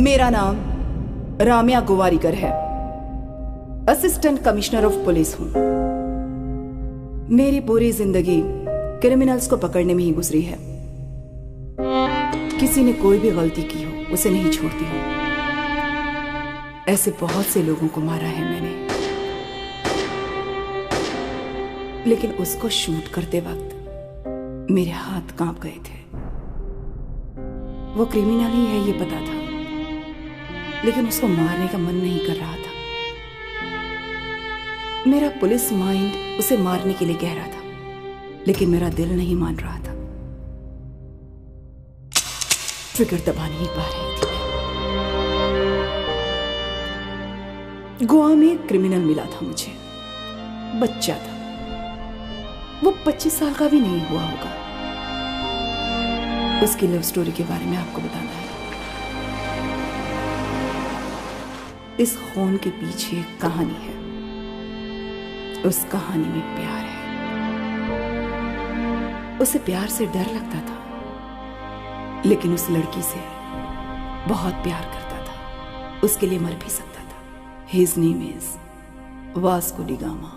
मेरा नाम राम्या गोवारीकर है। असिस्टेंट कमिश्नर ऑफ पुलिस हूं। मेरी पूरी जिंदगी क्रिमिनल्स को पकड़ने में ही गुजरी है। किसी ने कोई भी गलती की हो उसे नहीं छोड़ती हूं। ऐसे बहुत से लोगों को मारा है मैंने, लेकिन उसको शूट करते वक्त मेरे हाथ कांप गए थे। वो क्रिमिनल ही है ये पता था, लेकिन उसको मारने का मन नहीं कर रहा था। मेरा पुलिस माइंड उसे मारने के लिए कह रहा था, लेकिन मेरा दिल नहीं मान रहा था। ट्रिगर दबा नहीं पा रही थी। गोवा में एक क्रिमिनल मिला था मुझे, बच्चा था। वो 25 साल का भी नहीं हुआ होगा। उसकी लव स्टोरी के बारे में आपको बताना है। इस खून के पीछे एक कहानी है। उस कहानी में प्यार है। उसे प्यार से डर लगता था, लेकिन उस लड़की से बहुत प्यार करता था। उसके लिए मर भी सकता था। His name is Vasco da gamma.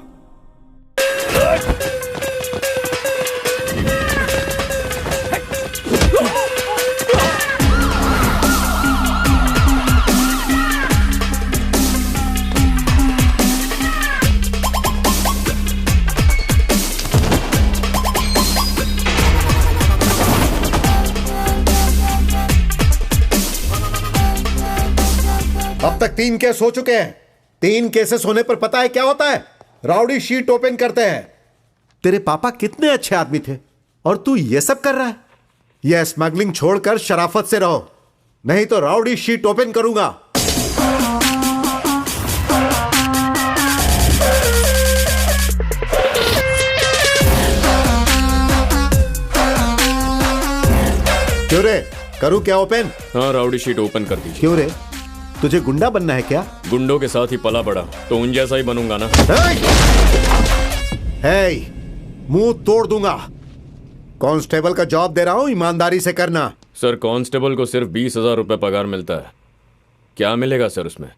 अब तक 3 केस हो चुके हैं। 3 केसेस होने पर पता है क्या होता है? राउडी शीट ओपन करते हैं। तेरे पापा कितने अच्छे आदमी थे और तू ये सब कर रहा है। यह स्मगलिंग छोड़कर शराफत से रहो, नहीं तो राउडी शीट ओपन करूंगा। क्यों रे, करूं क्या ओपन? हाँ, राउडी शीट ओपन कर दीजिए। क्यों रे, तुझे गुंडा बनना है क्या? गुंडों के साथ ही पला बड़ा, तो उन जैसा ही बनूंगा ना। मुंह तोड़ दूंगा। कांस्टेबल का जॉब दे रहा हूं, ईमानदारी से करना। सर, कांस्टेबल को सिर्फ 20,000 रुपए पगार मिलता है। क्या मिलेगा सर उसमें?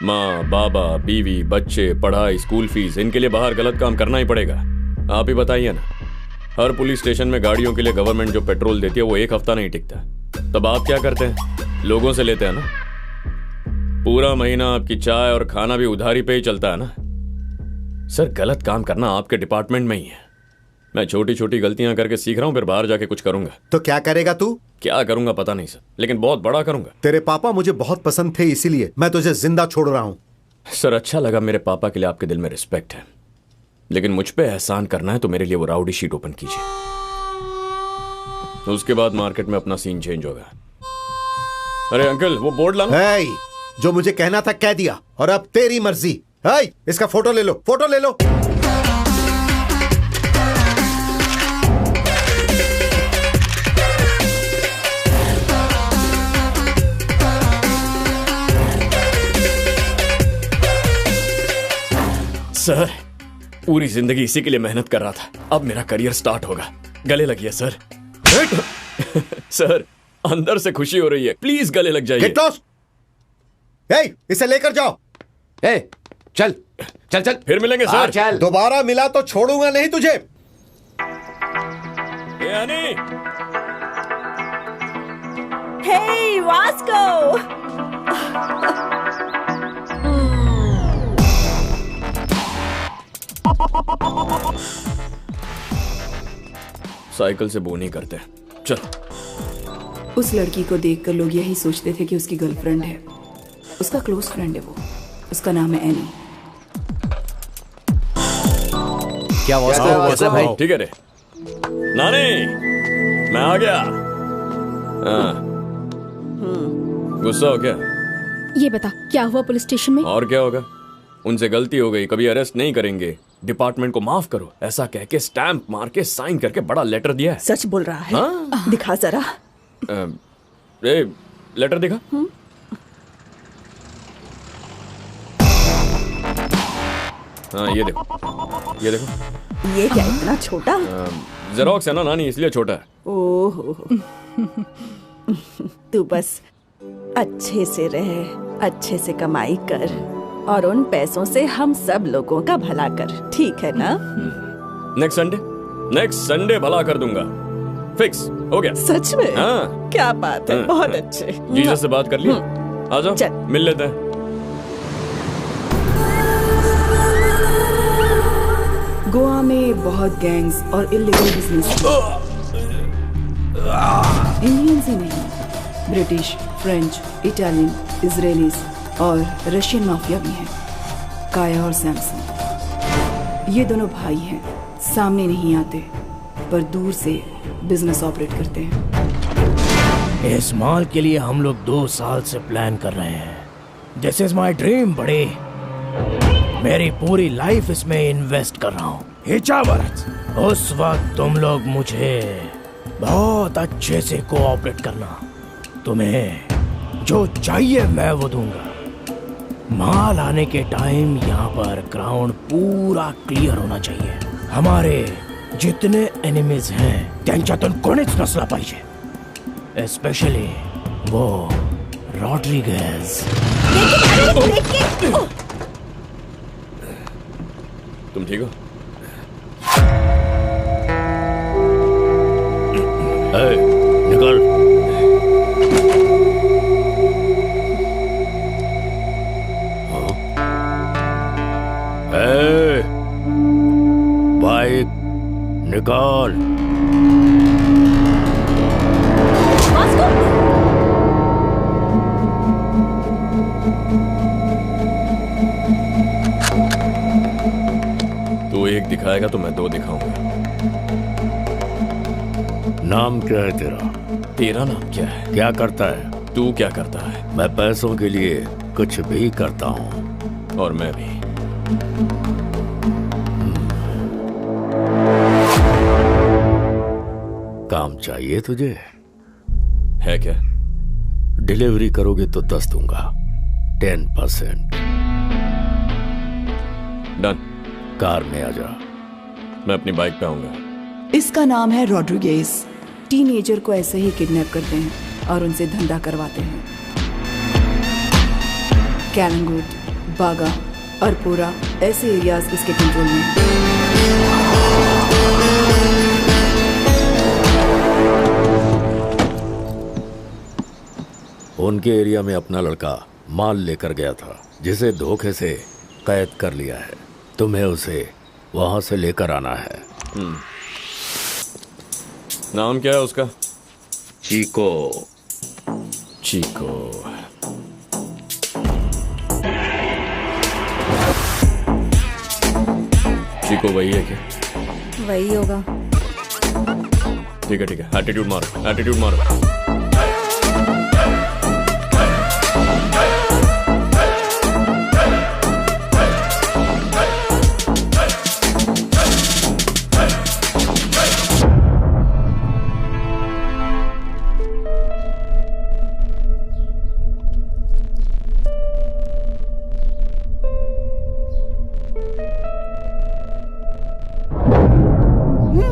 माँ, बाबा, बीवी, बच्चे, पढ़ाई, स्कूल फीस, इनके लिए बाहर गलत काम करना ही पड़ेगा। आप ही बताइए ना। हर पुलिस स्टेशन में गाड़ियों के लिए गवर्नमेंट जो पेट्रोल देती है वो 1 हफ्ता नहीं टिकता। तब आप क्या करते हैं? लोगों से लेते हैं ना। पूरा महीना आपकी चाय और खाना भी उधारी पे ही चलता है ना। सर, गलत काम करना आपके डिपार्टमेंट में ही है। मैं छोटी छोटी गलतियां करके सीख रहा हूं, फिर बाहर जाके कुछ करूंगा। तो क्या करेगा तू? क्या करूंगा पता नहीं सर, लेकिन बहुत बड़ा करूंगा। तेरे पापा मुझे बहुत पसंद थे, इसीलिए मैं तुझे जिंदा छोड़ रहा हूं। सर, अच्छा लगा, मेरे पापा के लिए आपके दिल में रिस्पेक्ट है, लेकिन मुझ पे एहसान करना है तो मेरे लिए वो राउडी शीट ओपन कीजिए। उसके बाद मार्केट में अपना सीन चेंज होगा। अरे अंकल, वो बोर्ड लाना। जो मुझे कहना था कह दिया, और अब तेरी मर्जी। इसका फोटो ले लो, फोटो ले लो। सर, पूरी जिंदगी इसी के लिए मेहनत कर रहा था। अब मेरा करियर स्टार्ट होगा। गले लगिए सर। सर, अंदर से खुशी हो रही है, प्लीज गले लग जाइए। इसे लेकर जाओ। चल चल चल, फिर मिलेंगे सर। चल। दोबारा मिला तो छोड़ूंगा नहीं तुझे। यानी हे वास्को। साइकिल से बोनी करते। चल। उस लड़की को देखकर लोग यही सोचते थे कि उसकी गर्लफ्रेंड है। उसका क्लोज फ्रेंड है वो। उसका नाम है एनी। क्या वास्को भाई? ठीक है रे नानी, मैं आ गया। गुस्सा हो क्या? ये बता, क्या हुआ पुलिस स्टेशन में? और क्या होगा, उनसे गलती हो गई, कभी अरेस्ट नहीं करेंगे, डिपार्टमेंट को माफ करो, ऐसा कह के स्टैंप मार के साइन करके बड़ा लेटर दिया है। सच बोल रहा है? दिखा जरा। लेटर दिखा। हाँ, ये देखो, ये देखो। ये क्या इतना छोटा? जेरोक्स है ना नानी, इसलिए छोटा है। ओह, तू बस अच्छे से रहे, अच्छे से कमाई कर और उन पैसों से हम सब लोगों का भला कर, ठीक है ना? नेक्स्ट संडे भला कर दूंगा, फिक्स हो गया। सच में? हाँ। क्या बात है, बहुत अच्छे। जीसस से बात कर लिया? आ जाओ चल। मिल लेते हैं। गोवा में बहुत गैंग्स और इलीगल बिजनेस, इंडियंस ही नहीं, ब्रिटिश, फ्रेंच, इटालियन, इजरायलीज और रशियन माफिया भी हैं। काया और सैमसन, ये दोनों भाई हैं, सामने नहीं आते पर दूर से बिजनेस ऑपरेट करते हैं। इस मॉल के लिए हम लोग 2 साल से प्लान कर रहे हैं। दिस इज माई ड्रीम बड़े, मेरी पूरी लाइफ इसमें इन्वेस्ट कर रहा हूँ। हिचावत, उस वक्त तुम लोग मुझे बहुत अच्छे से कोऑपरेट करना, तुम्हें जो चाहिए मैं वो दूंगा। माल आने के टाइम यहाँ पर ग्राउंड पूरा क्लियर होना चाहिए। हमारे जितने एनिमीज हैं त्यांच्यातून कोणीच नसला पाहिजे, स्पेशली वो रॉड्रिगेज। तुम ठीक हो? निकल। बाइक निकाल। तू एक दिखाएगा तो मैं 2 दिखाऊंगा। नाम क्या है तेरा? तेरा नाम क्या है? क्या करता है? तू क्या करता है? मैं पैसों के लिए कुछ भी करता हूँ। और मैं भी। काम चाहिए तुझे? है क्या? डिलीवरी करोगे तो 10 दूंगा, 10%। डन। कार में आ जा। मैं अपनी बाइक पे आऊंगा। इसका नाम है रॉड्रिगेज। टीनेजर को ऐसे ही किडनैप करते हैं और उनसे धंधा करवाते हैं। कैलंगुट, बागा, अरपोरा ऐसे एरियाज इसके कंट्रोल में हैं। उनके एरिया में अपना लड़का माल लेकर गया था, जिसे धोखे से कैद कर लिया है। तुम्हें उसे वहां से लेकर आना है। नाम क्या है उसका? चीको। चीको। चीको वही है क्या? वही होगा। ठीक है, एटीट्यूड मारो, एटीट्यूड मारो।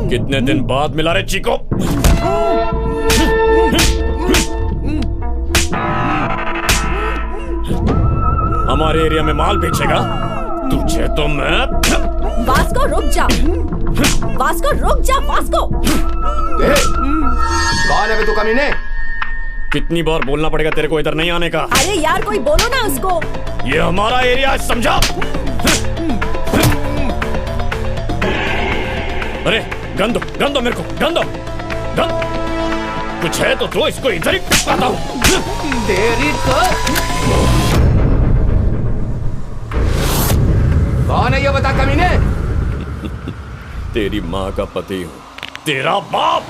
कितने दिन बाद मिला रे चीको? हमारे एरिया में माल बेचेगा? तुझे तो मैं। वास्को रुक जा, वास्को रुक जा, वास्को। कौन है तू कमीने? कितनी बार बोलना पड़ेगा तेरे को इधर नहीं आने का? अरे यार कोई बोलो ना उसको। ये हमारा एरिया है, समझा? अरे गन दो मेरे को, गन। कुछ है तो दो, इसको इधर ही पकाता हूँ। तेरी तो। कौन है ये बता कमीने? तेरी माँ का पति हूँ, तेरा बाप।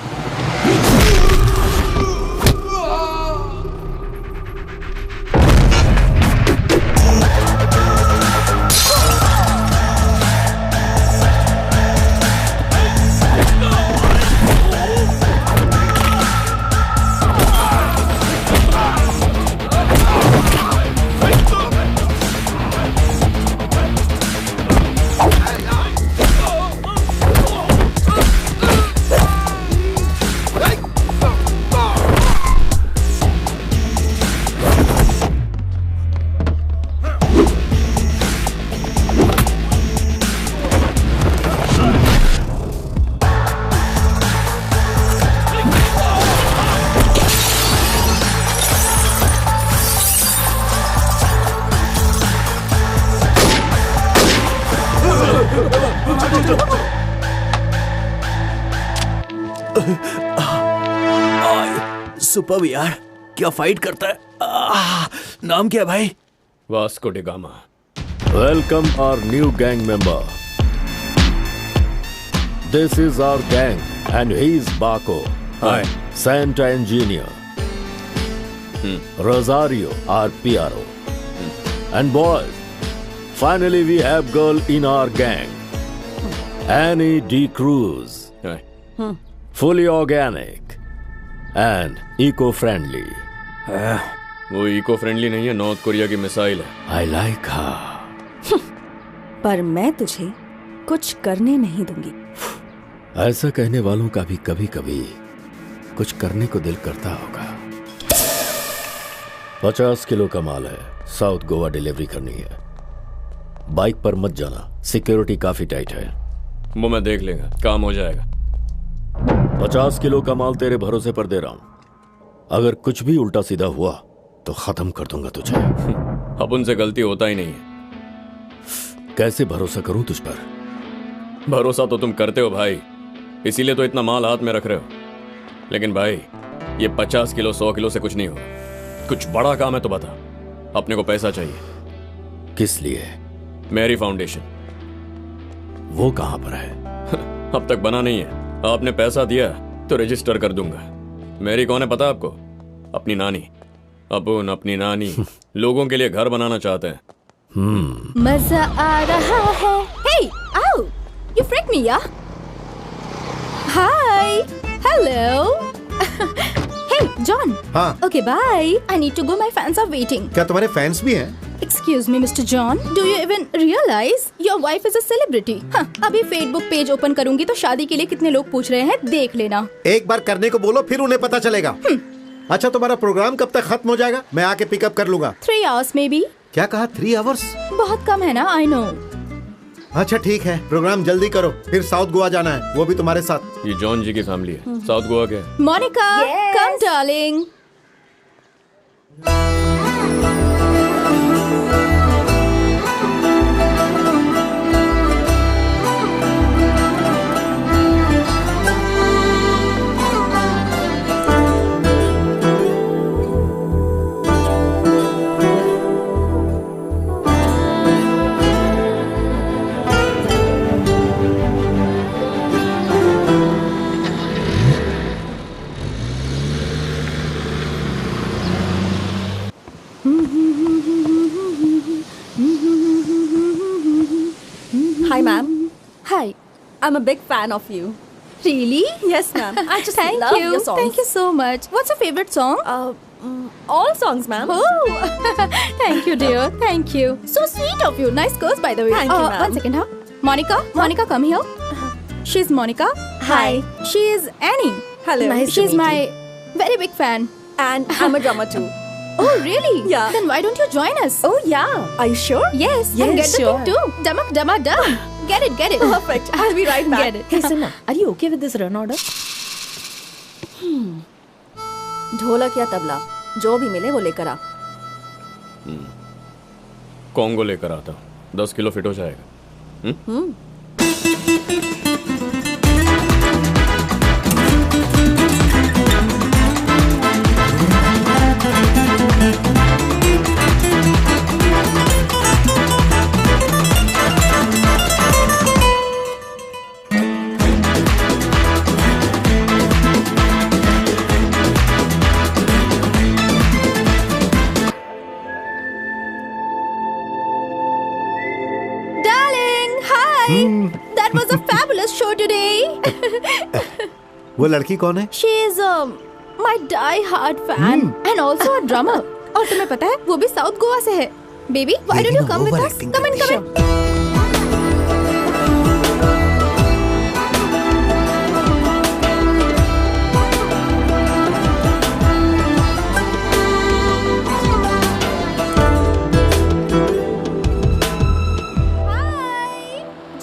सुपर यार, क्या फाइट करता है। नाम क्या है भाई? Vasco da Gama. Welcome our new gang member. This is our gang and he is Bako. Hi. Santa engineer. Rosario, our PRO. And boys, finally we have girl in our gang. Annie D. Cruz. Fully organic and eco-friendly. वो eco-friendly नहीं है, north Korea की missile है। I like her. पर मैं तुझे कुछ करने नहीं दूंगी। ऐसा कहने वालों का भी कभी कभी कुछ करने को दिल करता होगा। 50 किलो का माल है, साउथ गोवा डिलीवरी करनी है। बाइक पर मत जाना, सिक्योरिटी काफी टाइट है। वो मैं देख लेगा, काम हो जाएगा। 50 किलो का माल तेरे भरोसे पर दे रहा हूं। अगर कुछ भी उल्टा सीधा हुआ तो खत्म कर दूंगा तुझे। अब उनसे गलती होता ही नहीं है। कैसे भरोसा करूं तुझ पर? भरोसा तो तुम करते हो भाई, इसीलिए तो इतना माल हाथ में रख रहे हो। लेकिन भाई, ये 50 किलो 100 किलो से कुछ नहीं होगा। कुछ बड़ा काम है तो बता। अपने को पैसा चाहिए। किस लिए? मेरी फाउंडेशन। वो कहां पर है? अब तक बना नहीं है। आपने पैसा दिया तो रजिस्टर कर दूंगा। मेरी कौन है पता आपको? अपनी नानी। अपुन अपनी नानी लोगों के लिए घर बनाना चाहते हैं। मजा आ रहा है। Hey, ow! You freaked me, yeah? Hi. Hello. Hey, John. हाँ। Okay, bye. I need to go. My fans are waiting. क्या तुम्हारे फैंस भी हैं? Excuse me, Mr. John. Do you even realize your wife is a celebrity? हाँ, अभी Facebook page open करूंगी तो शादी के लिए कितने लोग पूछ रहे हैं, देख लेना। एक बार करने को बोलो, फिर उन्हें पता चलेगा। अच्छा, तुम्हारा प्रोग्राम कब तक खत्म हो जाएगा? मैं आके पिकअप कर लूंगा। 3 hours maybe. क्या कहा? 3 hours? बहुत कम है ना? I know. अच्छा ठीक है, प्रोग्राम जल्दी करो, फिर साउथ गोवा जाना है, वो भी तुम्हारे साथ। ये जॉन जी की फैमिली है। साउथ गोवा क्या है? Monica, come darling. Hi, ma'am. Hi. I'm a big fan of you. Really? Yes, ma'am. I just Thank love you. your songs. Thank you so much. What's your favorite song? All songs, ma'am. Oh, thank you, dear. Thank you. So sweet of you. Nice girls, by the way. Thank you, ma'am. One second, huh? Monica, Monica, come here. She's Monica. Hi. She is Annie. Hello. Nice to She's meet my you. very big fan. And I'm a drummer too. Oh, really? Yeah. Then why don't you join us? Oh, yeah. Are you sure? Yes. Yes, and get the sure. thing too. Damak, damak, dum. Get it, get it. Perfect. I'll be right back. Get it. Hey, Sinna, are you okay with this run order? ढोलक या तबला, जो भी मिले वो लेकर आ। Congo लेकर आता हूँ। 10 किलो फिट हो जाएगा। Darling, hi. That was a fabulous show today. वो लड़की कौन है? She is my die-hard fan and also a drummer. और तुम्हें पता है वो भी साउथ गोवा से है. Baby, why don't you come with us? Come in, come in.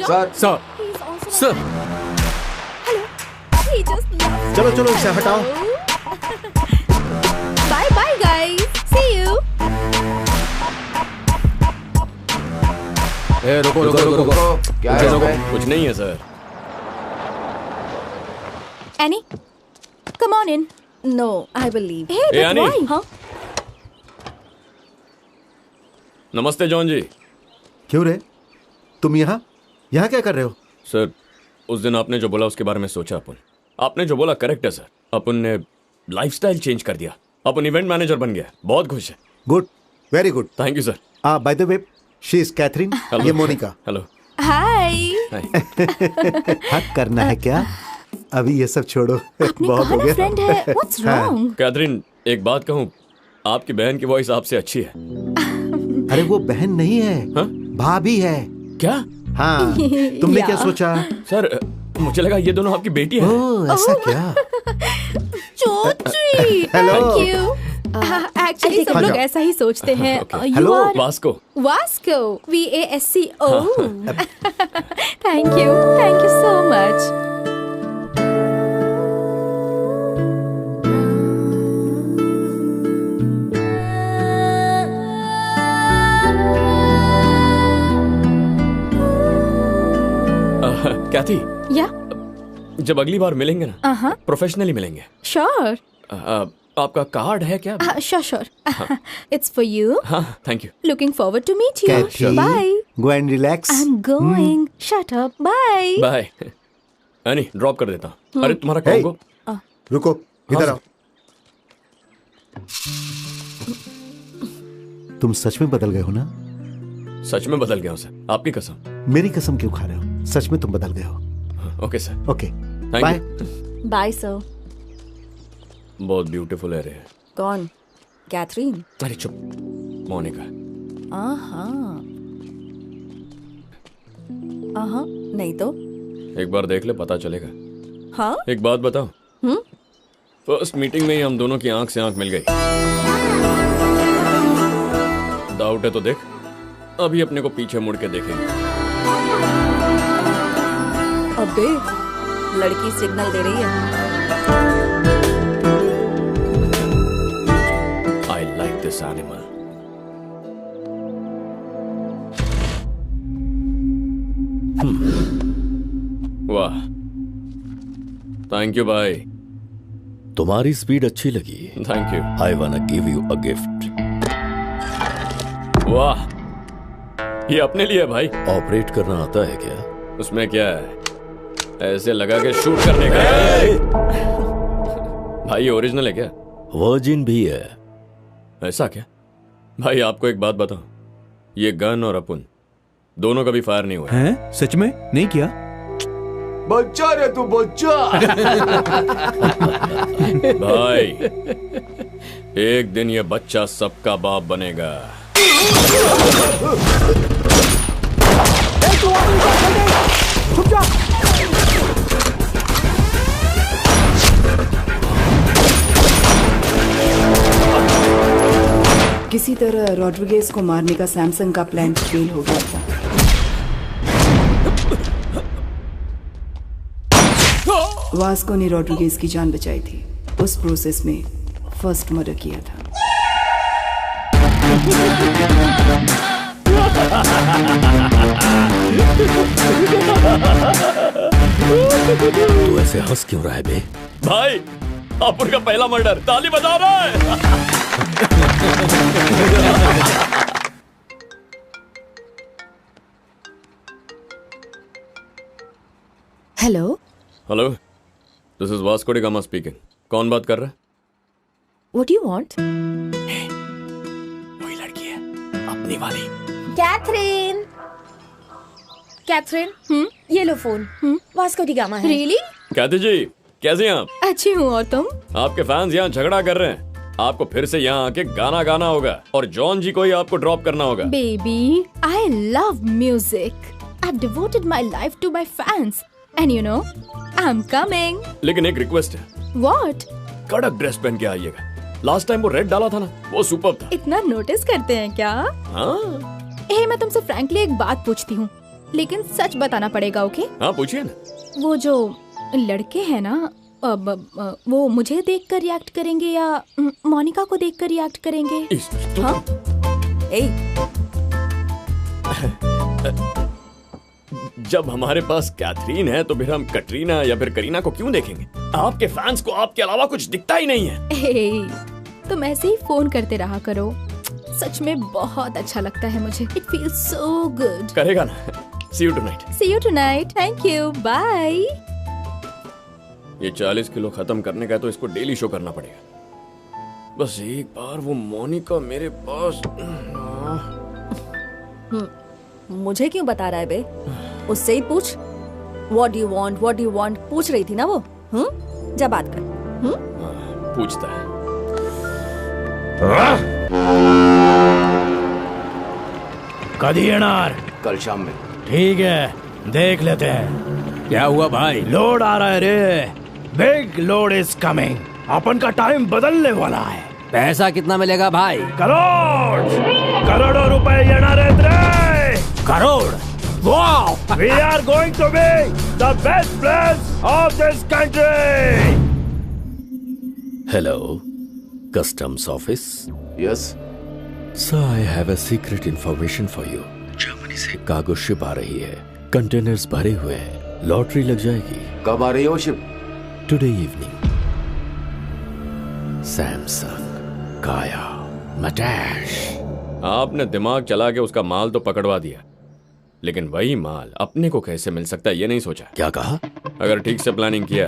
Sir sir, He's also sir, Hello. He just loves चलो चलो इसे हटाओ। Bye bye guys. See you. ए, रुको रुको रुको रुको, क्या है इसमें? कुछ नहीं है sir. Annie, come on in. No, I will leave. Hey, Hey, but Annie. why? Huh? नमस्ते जॉन जी। क्यों रे, तुम यहाँ यहाँ क्या कर रहे हो? सर, उस दिन आपने जो बोला उसके बारे में सोचा अपन। आपने जो बोला करेक्ट है सर। अपन ने लाइफस्टाइल चेंज कर दिया। अपन इवेंट मैनेजर बन गया। बहुत खुश है। Good, very good. Thank you sir. By the way, she is Catherine, ये मोनिका। हेलो। Hi. हक करना है क्या? अभी ये सब छोड़ो, आपने बहुत कहा हो ना गया। फ्रेंड है। What's wrong? कैथरीन, एक बात कहूँ, आपकी बहन की वॉइस आपसे अच्छी है। अरे वो बहन नहीं है, हाँ? भाभी है। क्या? हाँ, तुमने क्या सोचा? सर, मुझे लगा ये दोनों आपकी बेटी हैं। ओह, ऐसा क्या? चोची। Hello. Thank you. Actually सब हाँ, लोग जाओ। ऐसा ही सोचते हैं। You Hello. are Vasco. Vasco. VASCO. Thank you. Thank you so much. Cathy, Yeah. जब अगली बार मिलेंगे ना, Uh-huh. प्रोफेशनली मिलेंगे। Sure. आपका कार्ड है क्या? Sure. It's for you. हाँ, thank you. Looking forward to meet you. Cathy, Bye. go and relax. I'm going. Shut up. Bye. Bye. Annie, drop कर देता हूँ। अरे तुम्हारा Hey. कॉन्गो। रुको, इधर आओ। तुम सच में बदल गए हो ना? सच में बदल गया हूँ सर, आपकी कसम। मेरी कसम क्यों खा रहे हो? सच में तुम बदल गए हो। Okay sir. Okay, thank bye. You. Bye sir. बहुत ब्यूटीफुल है रे। कौन? कैथरीन? अरे चुप, मोनिका। नहीं तो? एक बार देख ले, पता चलेगा। हाँ? एक बात बताओ। फर्स्ट मीटिंग में ही हम दोनों की आंख से आंख मिल गई। डाउट है तो देख, अभी अपने को पीछे मुड़ के देखेंगे। अबे, लड़की सिग्नल दे रही है। I like this animal. वाह, थैंक यू भाई। तुम्हारी स्पीड अच्छी लगी। Thank you. आई वाना गिव यू अ गिफ्ट। वाह, ये अपने लिए है भाई। ऑपरेट करना आता है क्या? उसमें क्या है, ऐसे लगा के शूट करने का है। भाई ये ओरिजिनल है क्या? वर्जिन भी है। ऐसा क्या? भाई आपको एक बात बताऊं, ये गन और अपन दोनों कभी फायर नहीं हुआ। हैं? सच में नहीं किया? बच्चा रे तू, बच्चा। भाई एक दिन ये बच्चा सबका बाप बनेगा। किसी तरह रॉड्रिगेज को मारने का सैमसंग का प्लान फेल हो गया था। वास्को ने रॉड्रिगेज की जान बचाई थी। उस प्रोसेस में फर्स्ट मर्डर किया था। तू ऐसे हंस क्यों रहा है बे? भाई अपन का पहला मर्डर, ताली बजा रहा है। Hello. Hello, this is Vasco da gamma speaking. कौन बात कर रहा है? What do you want? वही लड़की है, अपनी वाली। कैथरीन। कैथरीन, ये लो फोन। वास्को डी गामा है। Really? कहते जी, कैसे हैं आप? अच्छी हूँ, और तुम? आपके फैंस यहाँ झगड़ा कर रहे हैं। आपको फिर से यहाँ आके गाना गाना होगा और जॉन जी को ही आपको ड्रॉप करना होगा। Baby, I love music. I've devoted my life to my fans. And you know, I'm coming. लेकिन एक रिक्वेस्ट है। What? कड़क ड्रेस पहन के आइएगा। लास्ट टाइम वो रेड डाला था ना, वो सुपर था। इतना नोटिस करते हैं क्या? हाँ मैं तुमसे फ्रैंकली एक बात पूछती हूँ, लेकिन सच बताना पड़ेगा, ओके? हाँ, पूछिए ना। वो जो लड़के हैं ना, वो मुझे देखकर रिएक्ट करेंगे या मोनिका को देखकर रिएक्ट करेंगे? हाँ? ए जब हमारे पास कैथरीन है तो फिर हम कटरीना या फिर करीना को क्यों देखेंगे? आपके फैंस को आपके अलावा कुछ दिखता ही नहीं है। तुम ऐसे ही फोन करते रहा करो, सच में बहुत अच्छा लगता है मुझे। It feels so good. करेगा ना? See you tonight. See you tonight. Thank you, bye. ये 40 किलो खत्म करने का है तो इसको डेली शो करना पड़ेगा। बस एक बार वो मोनिका मेरे पास। मुझे क्यों बता रहा है बे? उससे ही पूछ। What do you want पूछ रही थी ना वो। जा बात कर। पूछता है। कभी एनार? कल शाम में। ठीक है, देख लेते हैं। क्या हुआ भाई? लोड आ रहा है रे। Big load is coming. अपन का टाइम बदलने वाला है। पैसा कितना मिलेगा भाई? करोड़ों रुपए crore. Wow! We are going to be the best place of this country. Hello, customs office. Yes. So I have a secret information for you. Germany से कार्गो शिप आ रही है। कंटेनर्स भरे हुए हैं। लॉटरी लग जाएगी। कब आ रही है वो ship? Today evening. Samsung, Kaya, Matash. आपने दिमाग चला के उसका माल तो पकड़वा दिया, लेकिन वही माल अपने को कैसे मिल सकता है ये नहीं सोचा। क्या कहा? अगर ठीक से प्लानिंग किया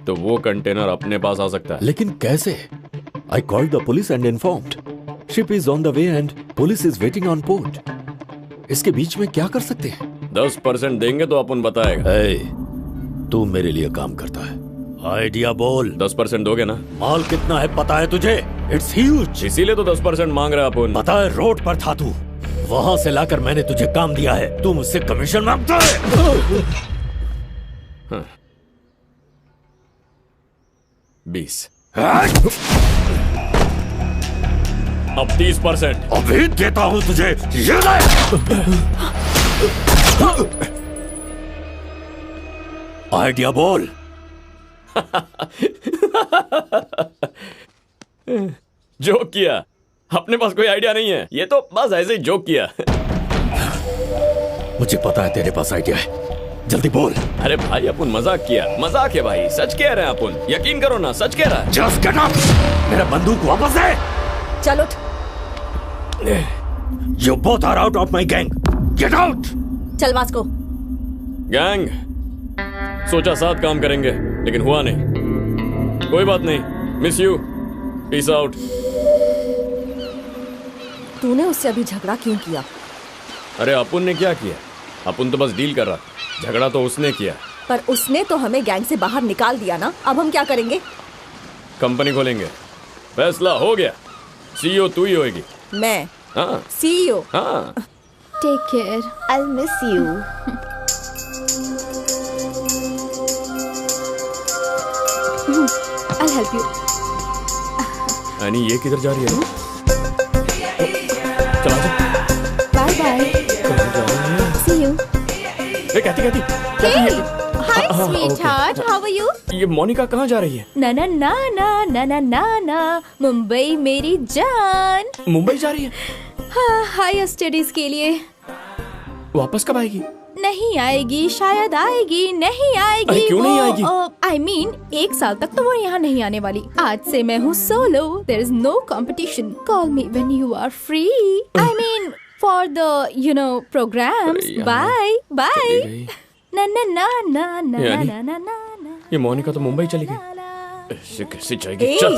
तो वो कंटेनर अपने पास आ सकता है। लेकिन कैसे? I called the police and informed. Ship is on the way and police is waiting on port. इसके बीच में क्या कर सकते हैं? 10% देंगे तो अपन बताएगा। Hey, तू मेरे लिए काम करता है। आइडिया बोल। 10% दोगे ना? माल कितना है पता है तुझे? It's huge. इसीलिए तो 10% मांग रहा अपन। पता है रोड पर था तू, वहां से लाकर मैंने तुझे काम दिया है, तू मुझसे कमीशन मांगता है। 20। अब 30%। अभी देता हूं तुझे, ये ले। आइडिया बोल। जोक किया। अपने पास कोई आइडिया नहीं है, ये तो बस ऐसे ही जोक किया। मुझे पता है तेरे पास आइडिया है, जल्दी बोल। अरे भाई अपन मजाक किया, मजाक है भाई, सच कह रहे हैं अपन, यकीन करो ना, सच कह रहा है। Just get up! मेरा बंदूक वापस दे। चलो। You both are out of my gang. Get out! चल वास्को। गैंग, सोचा साथ काम करेंगे, लेकिन हुआ नहीं। कोई बात नहीं, मिस यू, पीस आउट। तूने उससे अभी झगड़ा क्यों किया? अरे अपन ने क्या किया? अपन तो बस डील कर रहा, झगड़ा तो उसने किया। पर उसने तो हमें गैंग से बाहर निकाल दिया ना, अब हम क्या करेंगे? कंपनी खोलेंगे, फैसला हो गया। सीईओ तू ही होगी। मैं? हाँ। सीईओ? हाँ। Take care, I miss you. I help you. यानी ये किधर जा रही है? चला जा। Bye bye. See you. कहती hi sweetheart, how are you? ये मोनिका कहाँ जा रही है? ना ना ना ना ना ना ना ना, मुंबई मेरी जान। मुंबई जा रही है? हाँ, हायर स्टडीज के लिए। वापस कब आएगी? नहीं आएगी, शायद आएगी, नहीं आएगी। अरे क्यों नहीं आएगी? I mean, 1 साल तक तो वो यहाँ नहीं आने वाली। आज से मैं हूँ solo. There is no competition. Call me when you are free. I mean, for the programs. Bye, bye. ना ना ना ना ना ना ना ना। ये मोनिका तो मुंबई चली गई। ऐसे कैसे जाएगी? चल।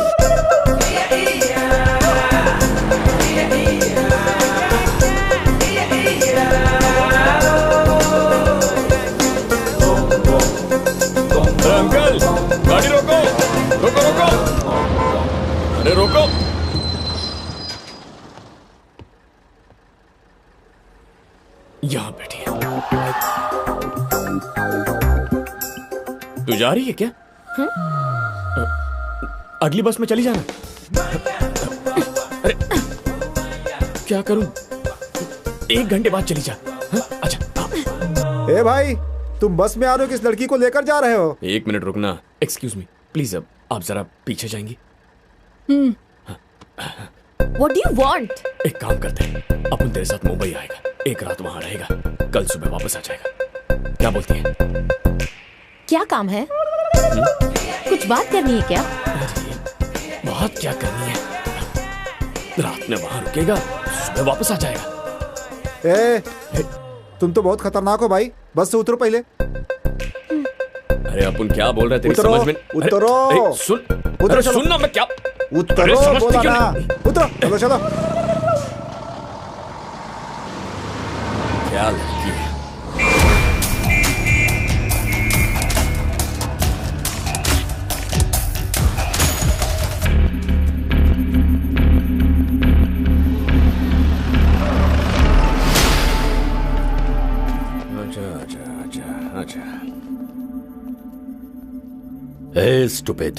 अंकल, गाड़ी रोको, रोको रोको, अरे रोको। यहाँ बैठी है। तू जा रही है क्या? अगली बस में चली जाना। अरे क्या करूं? 1 घंटे बाद चली जा। अच्छा। ए भाई, तुम बस में आ रहे हो, किस लड़की को लेकर जा रहे हो? 1 मिनट रुकना। एक्सक्यूज मी प्लीज, अब आप जरा पीछे जाएंगी? What do you want? एक काम करते हैं, अपन तेरे साथ मुंबई आएगा, 1 रात वहां रहेगा, कल सुबह वापस आ जाएगा। क्या बोलती है? क्या काम है? कुछ बात करनी है क्या? बात क्या करनी है? रात में वहां रुकेगा, सुबह वापस आ जाएगा। तुम तो बहुत खतरनाक हो भाई, बस से उतरो पहले। अरे अपन क्या बोल रहे थे समझ में? उतरो, सुन, उतरो, सुन ना, मैं क्या उतरो बोला ना, उतरो, चलो चलो। क्या लड़की है? ए स्टूपिड,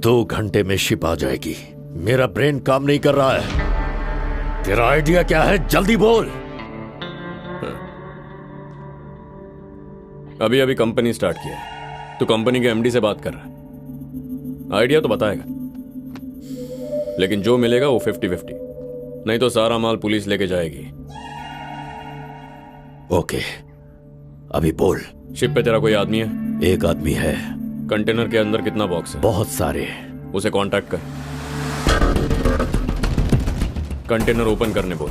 2 घंटे में शिप आ जाएगी। मेरा ब्रेन काम नहीं कर रहा है। तेरा आइडिया क्या है? जल्दी बोल। अभी अभी कंपनी स्टार्ट किया है, तो कंपनी के एमडी से बात कर रहा है। आइडिया तो बताएगा, लेकिन जो मिलेगा वो 50-50, नहीं तो सारा माल पुलिस लेके जाएगी। ओके, अभी बोल। शिप पे तेरा कोई आदमी है? एक आदमी है। कंटेनर के अंदर कितना बॉक्स है? बहुत सारे। उसे कांटेक्ट कर, कंटेनर ओपन करने बोल।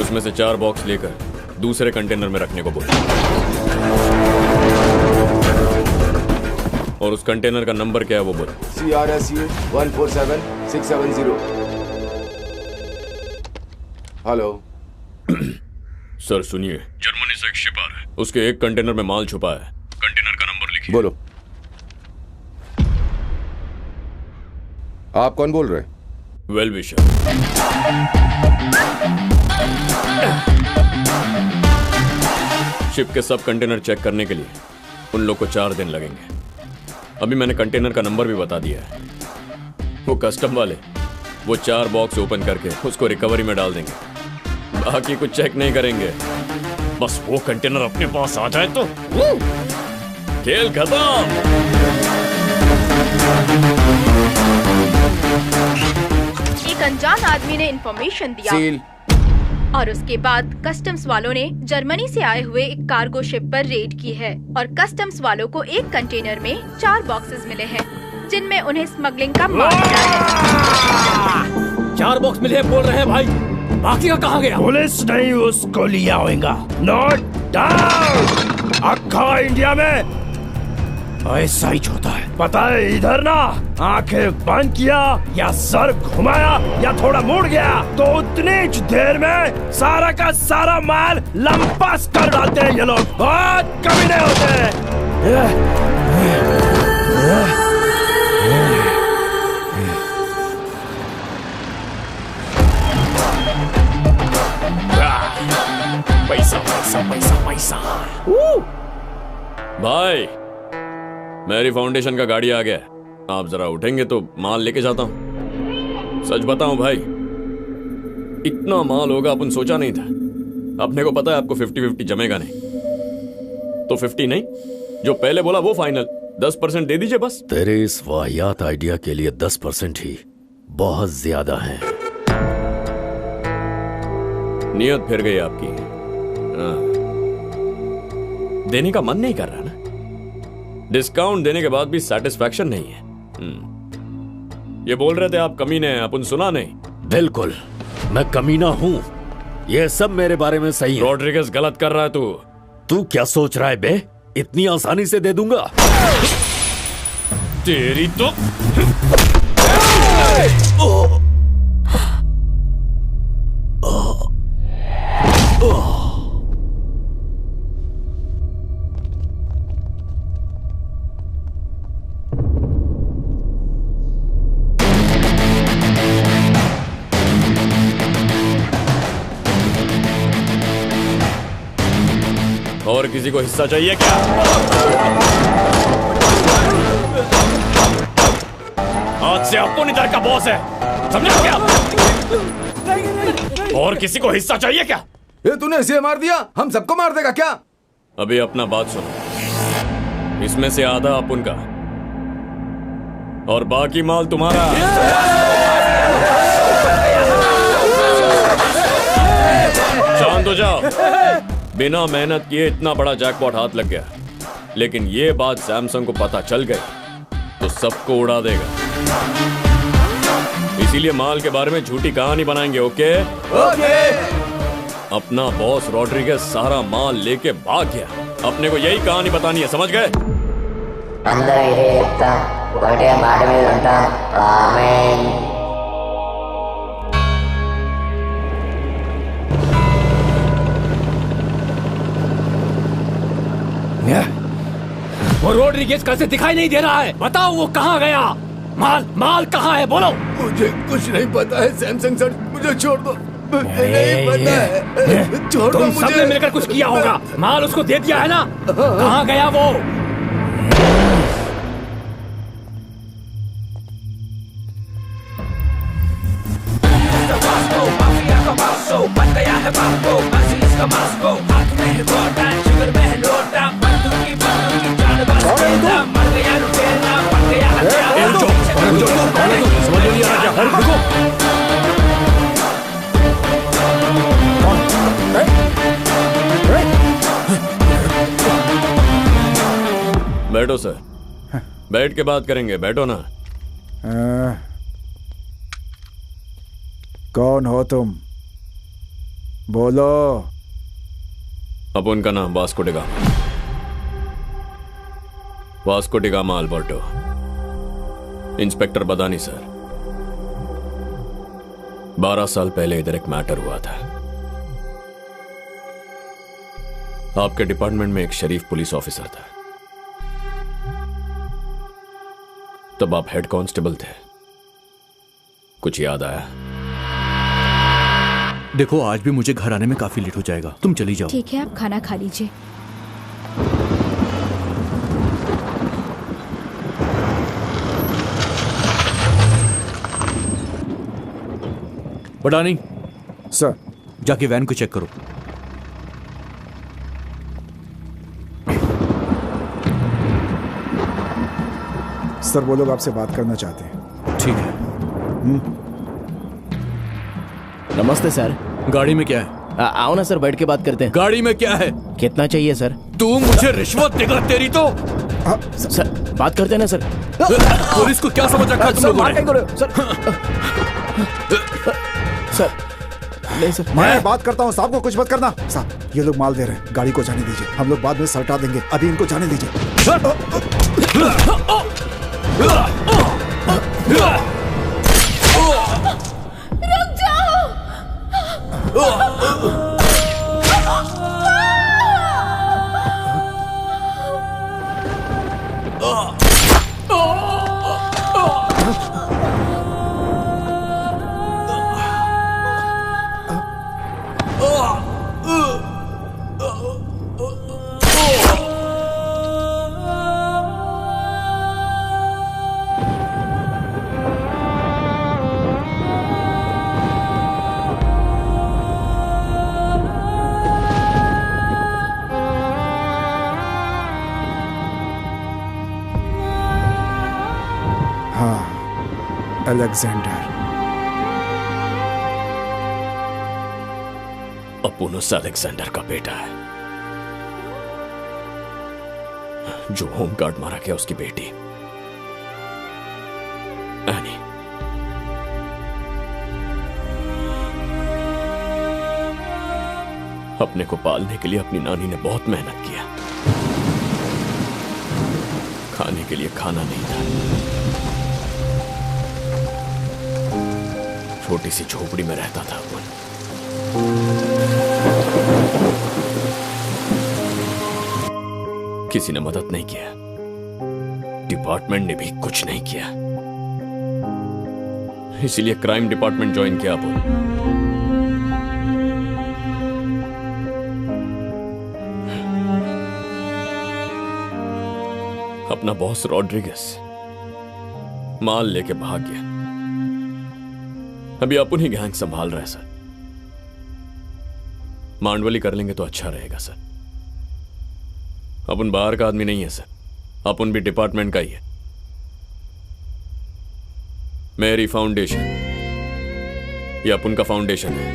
उसमें से 4 बॉक्स लेकर दूसरे कंटेनर में रखने को बोल, और उस कंटेनर का नंबर क्या है वो बोल। CRSU 147670। हेलो सर सुनिए, जर्मनी से एक शिप आ रहा है, उसके एक कंटेनर में माल छुपा है। कंटेनर का नंबर लिखिए। बोलो। आप कौन बोल रहे हैं? Well wisher. शिप के सब कंटेनर चेक करने के लिए उन लोग को 4 दिन लगेंगे। अभी मैंने कंटेनर का नंबर भी बता दिया है। वो कस्टम वाले वो 4 बॉक्स ओपन करके उसको रिकवरी में डाल देंगे, बाकी कुछ चेक नहीं करेंगे। बस वो कंटेनर अपने पास आ जाए तो खेल खत्म। एक अनजान आदमी ने इंफॉर्मेशन दिया सील। और उसके बाद कस्टम्स वालों ने जर्मनी से आए हुए एक कार्गो शिप पर रेड की है, और कस्टम्स वालों को एक कंटेनर में 4 बॉक्सेस मिले हैं, जिनमें उन्हें स्मगलिंग का माल मिला है। 4 बॉक्स मिले बोल रहे हैं भाई, बाकी का कहाँ गया? पुलिस नहीं उसको लिया होगा। Note down. अक्खा इंडिया में ऐसा ही होता है, पता है? इधर ना आंखें बंद किया या सर घुमाया या थोड़ा मुड़ गया तो उतनी देर में सारा का सारा माल लंपास कर डालते हैं ये लोग। बहुत कमीने होते हैं। पैसा पैसा पैसा पैसा। भाई, मेरी फाउंडेशन का गाड़ी आ गया, आप जरा उठेंगे तो माल लेके जाता हूं। सच बताऊं भाई, इतना माल होगा अपन सोचा नहीं था। अपने को पता है आपको 50-50 जमेगा नहीं, तो 50 नहीं, जो पहले बोला वो फाइनल। 10% दे दीजिए बस। तेरे इस वाहियात आइडिया के लिए 10% ही बहुत ज्यादा है। नियत फिर गई आपकी। देने का मन नहीं कर रहा ना, डिस्काउंट देने के बाद भी सेटिस्फैक्शन नहीं है। ये बोल रहे थे आप कमीने हैं, अपन सुना नहीं। बिल्कुल, मैं कमीना हूं, ये सब मेरे बारे में सही है। रॉड्रिगेज गलत कर रहा है। तू क्या सोच रहा है बे? इतनी आसानी से दे दूंगा? तेरी तो और किसी को हिस्सा चाहिए क्या? आज से अपन इधर का बॉस है, समझा क्या? और किसी को हिस्सा चाहिए क्या? ये तूने इसे मार दिया, हम सबको मार देगा क्या? अभी अपना बात सुनो। इसमें से आधा अपन का और बाकी माल तुम्हारा। जान तो जाओ, बिना मेहनत किए इतना बड़ा जैकपॉट हाथ लग गया, लेकिन ये बात सैमसंग को पता चल गई तो सबको उड़ा देगा। इसीलिए माल के बारे में झूठी कहानी बनाएंगे। Okay okay. अपना बॉस रॉड्रिगेज सारा माल लेके भाग गया, अपने को यही कहानी बतानी है, समझ गए? అందరూ ఇదే చెప్తాం, ఒకటే మాట మీద ఉంటాం. ఆమేన్. वो रोड्रिगेज कल से दिखाई नहीं दे रहा है, बताओ वो कहाँ गया? माल कहाँ है, बोलो। मुझे कुछ नहीं पता है सैमसंग सर, मुझे छोड़ दो, मुझे नहीं पता है, छोड़ दो तुम मुझे। सबने मिलकर कुछ किया होगा, माल उसको दे दिया है ना? कहाँ गया वो? बैठो सर, बैठ के बात करेंगे, बैठो ना। कौन हो तुम? बोलो। अब उनका नाम Vasco da gamma, Vasco da gamma Alberto, inspector बदानी सर। 12 साल पहले इधर एक मैटर हुआ था। आपके डिपार्टमेंट में एक शरीफ पुलिस ऑफिसर था, तब आप हेड कांस्टेबल थे। कुछ याद आया? देखो आज भी मुझे घर आने में काफी लेट हो जाएगा, तुम चली जाओ। ठीक है, आप खाना खा लीजिए। बडानी सर, जाके वैन को चेक करो। सर वो लोग आपसे बात करना चाहते हैं। ठीक है। नमस्ते सर। गाड़ी में क्या है? आओ ना सर, बैठ के बात करते हैं। गाड़ी में क्या है? कितना चाहिए सर? तू मुझे रिश्वत देगा तेरी तो। सर बात करते हैं ना सर। पुलिस को क्या समझ रखा है तुम लोगों ने? सर नहीं सर, मैं बात करता हूँ, साहब को कुछ मत करना। साहब ये लोग माल दे रहे हैं, गाड़ी को जाने दीजिए, हम लोग बाद में सलटा देंगे, अभी इनको जाने दीजिए। रुक जाओ। अलेक्जेंडर। अपुनुस अलेक्जेंडर का बेटा है, जो होमगार्ड मारा गया, उसकी बेटी एनी। अपने को पालने के लिए अपनी नानी ने बहुत मेहनत किया, खाने के लिए खाना नहीं था, छोटी सी झोपड़ी में रहता था अपन। किसी ने मदद नहीं किया, डिपार्टमेंट ने भी कुछ नहीं किया, इसीलिए क्राइम डिपार्टमेंट ज्वाइन किया अपन। अपना बॉस रॉड्रिगेज माल लेके भाग गया, अभी अपन ही गैंग संभाल रहा है सर। मांडवली कर लेंगे तो अच्छा रहेगा सर। अपन बाहर का आदमी नहीं है सर, अपन भी डिपार्टमेंट का ही है। मेरी फाउंडेशन, ये अपन का फाउंडेशन है,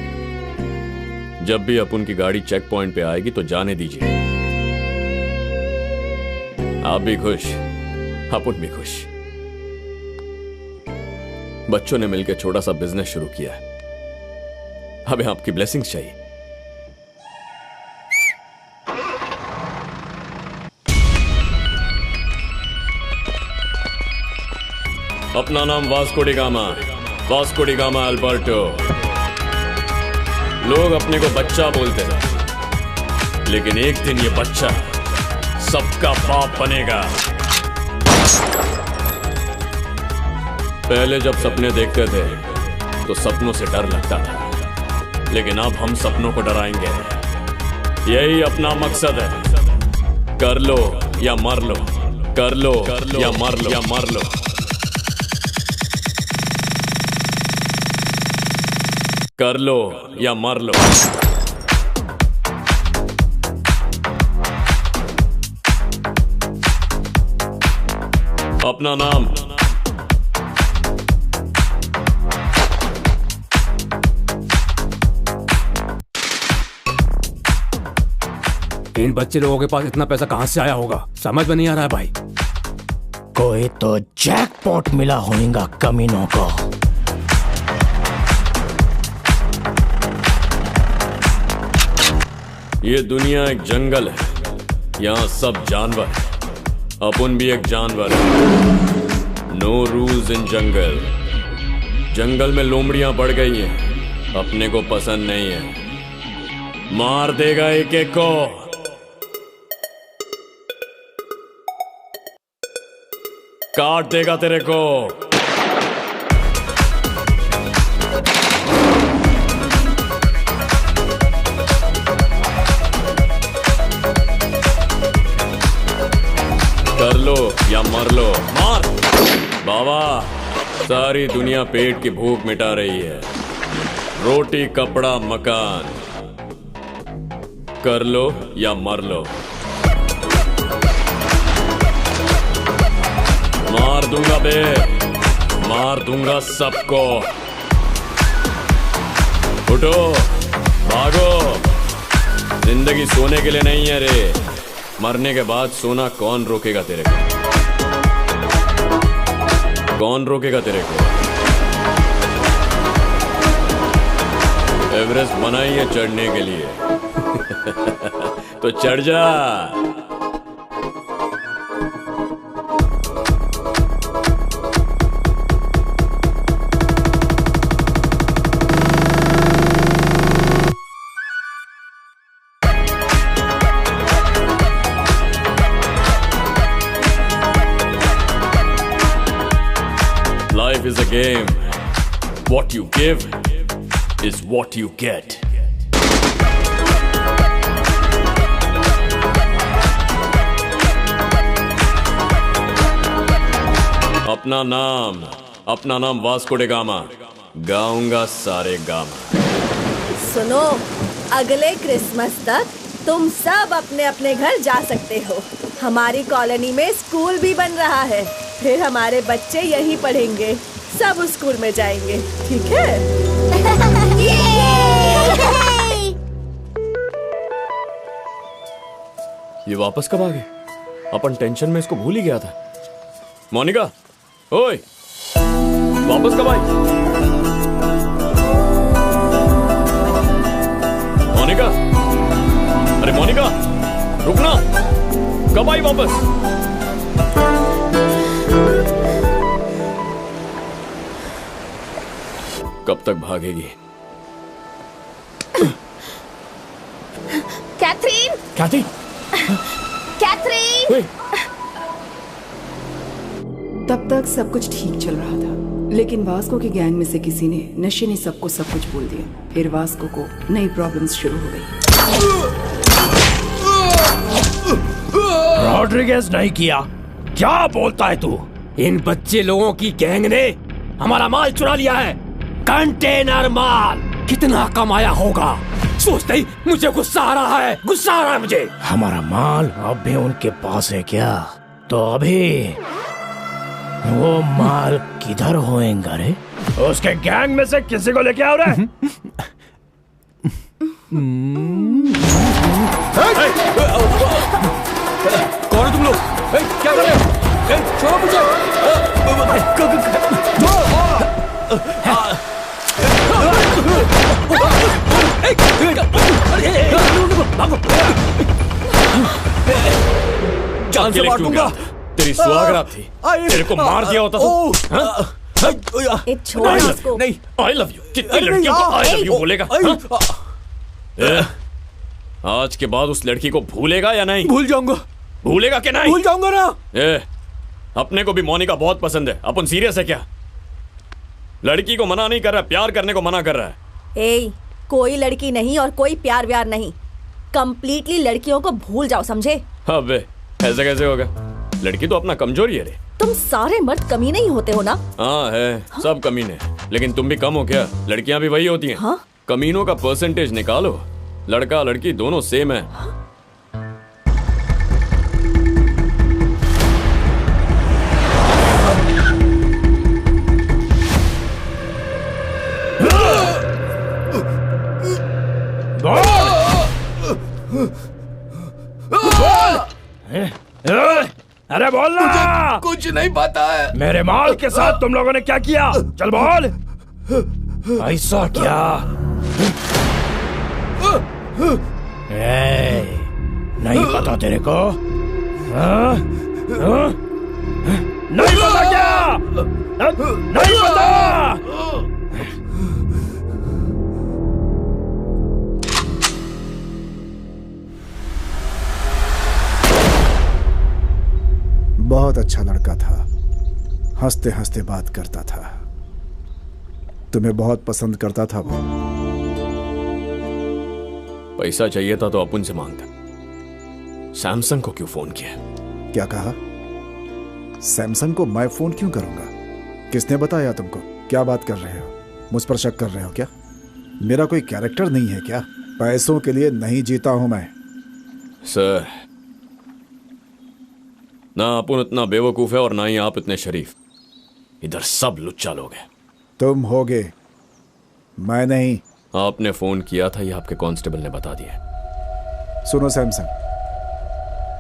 जब भी अपुन की गाड़ी चेक पॉइंट पे आएगी तो जाने दीजिए। आप भी खुश, अपुन भी खुश। बच्चों ने मिलकर छोटा सा बिजनेस शुरू किया है, हमें आपकी ब्लेसिंग्स चाहिए। अपना नाम Vasco da gamma, Vasco da gamma Alberto. लोग अपने को बच्चा बोलते हैं, लेकिन एक दिन ये बच्चा सबका बाप बनेगा। पहले जब सपने देखते थे तो सपनों से डर लगता था, लेकिन अब हम सपनों को डराएंगे। यही अपना मकसद है। कर लो या मर लो, कर लो या मर लो, या मर लो। कर लो या मर लो। अपना नाम इन बच्चे लोगों के पास इतना पैसा कहां से आया होगा, समझ में नहीं आ रहा है भाई। कोई तो जैकपॉट मिला होगा कमीनों को। ये दुनिया एक जंगल है, यहाँ सब जानवर है। अपुन भी एक जानवर है। नो रूल्स इन जंगल। जंगल में लोमड़ियां बढ़ गई हैं, अपने को पसंद नहीं है। मार देगा एक एक को। काट देगा तेरे को। कर लो या मर लो। मार बाबा। सारी दुनिया पेट की भूख मिटा रही है, रोटी कपड़ा मकान। कर लो या मर लो। मार दूंगा बे, मार दूंगा सबको। उठो, भागो। जिंदगी सोने के लिए नहीं है रे, मरने के बाद सोना कौन रोकेगा तेरे को? कौन रोकेगा तेरे को? एवरेस्ट बनाई है चढ़ने के लिए तो चढ़ जा। Life is a game. What you give is what you get. अपना नाम वास्को डी गामा। गाऊंगा सारे गामा। सुनो, अगले क्रिसमस तक तुम सब अपने अपने घर जा सकते हो। हमारी कॉलोनी में स्कूल भी बन रहा है, फिर हमारे बच्चे यहीं पढ़ेंगे, सब उस स्कूल में जाएंगे, ठीक है? ये वापस कब आ गए? अपन टेंशन में इसको भूल ही गया था। मोनिका, ओए, वापस कब आई? मोनिका, अरे मोनिका, रुकना, कब आई वापस? कब तक भागेगी? कैथरीन! कैथी! कैथरीन! तब तक सब कुछ ठीक चल रहा था, लेकिन वास्को की गैंग में से किसी ने नशे ने सबको सब कुछ बोल दिया। फिर वास्को को नई प्रॉब्लम्स शुरू हो गई। रॉड्रिगेज नहीं किया, क्या बोलता है तू? इन बच्चे लोगों की गैंग ने हमारा माल चुरा लिया है, कंटेनर माल। कितना कमाया होगा सोचते ही मुझे गुस्सा आ रहा है, गुस्सा आ रहा है मुझे। हमारा माल अब भी उनके पास है क्या? तो अभी वो माल किधर होएगा रे? उसके गैंग में से किसी को लेके आओ रे। कौन हो तुम लोग? क्या कर रहे हो? छोड़ो मुझे। जान से मार दूंगा। तेरी सुहागरात थी, तेरे को मार दिया होता तो। छोड़ इसको। नहीं, I love you। कितनी लड़कियों को I love you बोलेगा? आज के बाद उस लड़की को भूलेगा या नहीं? भूल जाऊंगा। भूलेगा कि नहीं? भूल जाऊंगा ना। अपने को भी मोनिका बहुत पसंद है। अपन सीरियस है क्या? लड़की को मना नहीं कर रहा, प्यार करने को मना कर रहा है। कोई लड़की नहीं और कोई प्यार व्यार नहीं। कंप्लीटली लड़कियों को भूल जाओ, समझे? अबे ऐसे कैसे होगा? लड़की तो अपना कमजोरी है रे। तुम सारे मर्द कमी नहीं होते हो ना? हाँ है, सब कमीने। लेकिन तुम भी कम हो क्या? लड़कियां भी वही होती हैं। हाँ? कमीनों का परसेंटेज निकालो, लड़का लड़की दोनों सेम है। अरे बोल ना। कुछ नहीं पता है। मेरे माल के साथ तुम लोगों ने क्या किया? चल बोल। ऐसा क्या? नहीं पता तेरे को? नहीं पता क्या? नहीं पता? बहुत अच्छा लड़का था, हंसते हंसते बात करता था, तुम्हें बहुत पसंद करता था वो। पैसा चाहिए था तो अपन से मांगता। सैमसंग को क्यों फोन किया? क्या कहा? सैमसंग को मैं फोन क्यों करूंगा? किसने बताया तुमको? क्या बात कर रहे हो? मुझ पर शक कर रहे हो क्या? मेरा कोई कैरेक्टर नहीं है क्या? पैसों के लिए नहीं जीता हूं मैं। सर, ना अपन इतना बेवकूफ है और ना ही आप इतने शरीफ। इधर सब लुच्चा लोग हैं। तुम होगे, मैं नहीं। आपने फोन किया था, ये आपके कांस्टेबल ने बता दिया। सुनो सैमसंग,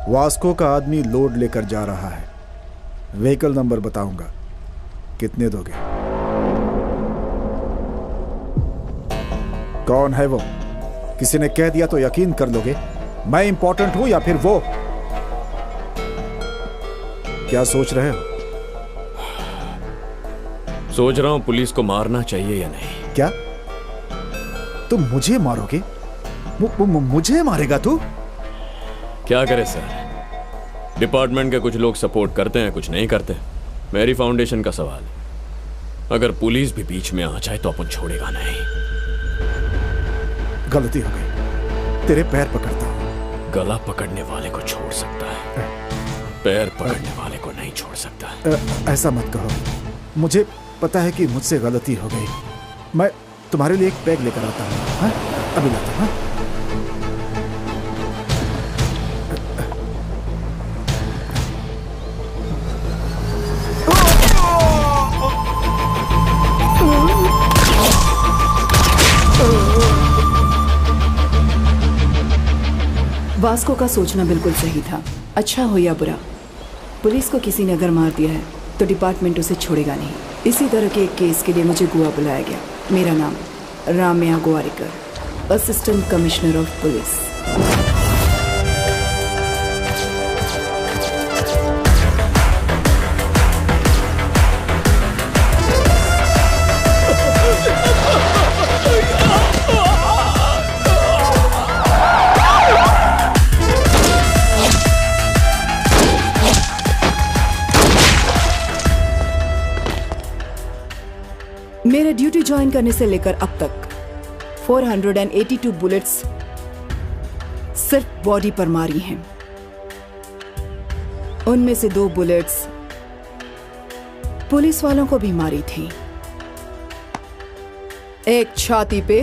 वास्को का आदमी लोड लेकर जा रहा है। व्हीकल नंबर बताऊंगा, कितने दोगे? कौन है वो? किसी ने कह दिया तो यकीन कर लोगे? मैं इंपॉर्टेंट हूं या फिर वो? क्या सोच रहे हो? सोच रहा हूं पुलिस को मारना चाहिए या नहीं। क्या तुम मुझे मारोगे? मुझे मारेगा तू? क्या करे सर, डिपार्टमेंट के कुछ लोग सपोर्ट करते हैं, कुछ नहीं करते। मेरी फाउंडेशन का सवाल, अगर पुलिस भी बीच में आ जाए तो अपन छोड़ेगा नहीं। गलती हो गई, तेरे पैर पकड़ता हूं। गला पकड़ने वाले को छोड़ सकता है, पैर पकड़ने वाले को नहीं छोड़ सकता। ऐसा मत कहो, मुझे पता है कि मुझसे गलती हो गई। मैं तुम्हारे लिए एक पैग लेकर आता हूँ। अभी लाता हूँ। वास्को का सोचना बिल्कुल सही था। अच्छा हो या बुरा, पुलिस को किसी ने अगर मार दिया है तो डिपार्टमेंट उसे छोड़ेगा नहीं। इसी तरह के एक केस के लिए मुझे गोवा बुलाया गया। मेरा नाम Ramya Gowariker, assistant commissioner of police. मेरे ड्यूटी ज्वाइन करने से लेकर अब तक 482 बुलेट्स सिर्फ बॉडी पर मारी हैं। उनमें से 2 बुलेट्स पुलिस वालों को भी मारी थी। एक छाती पे,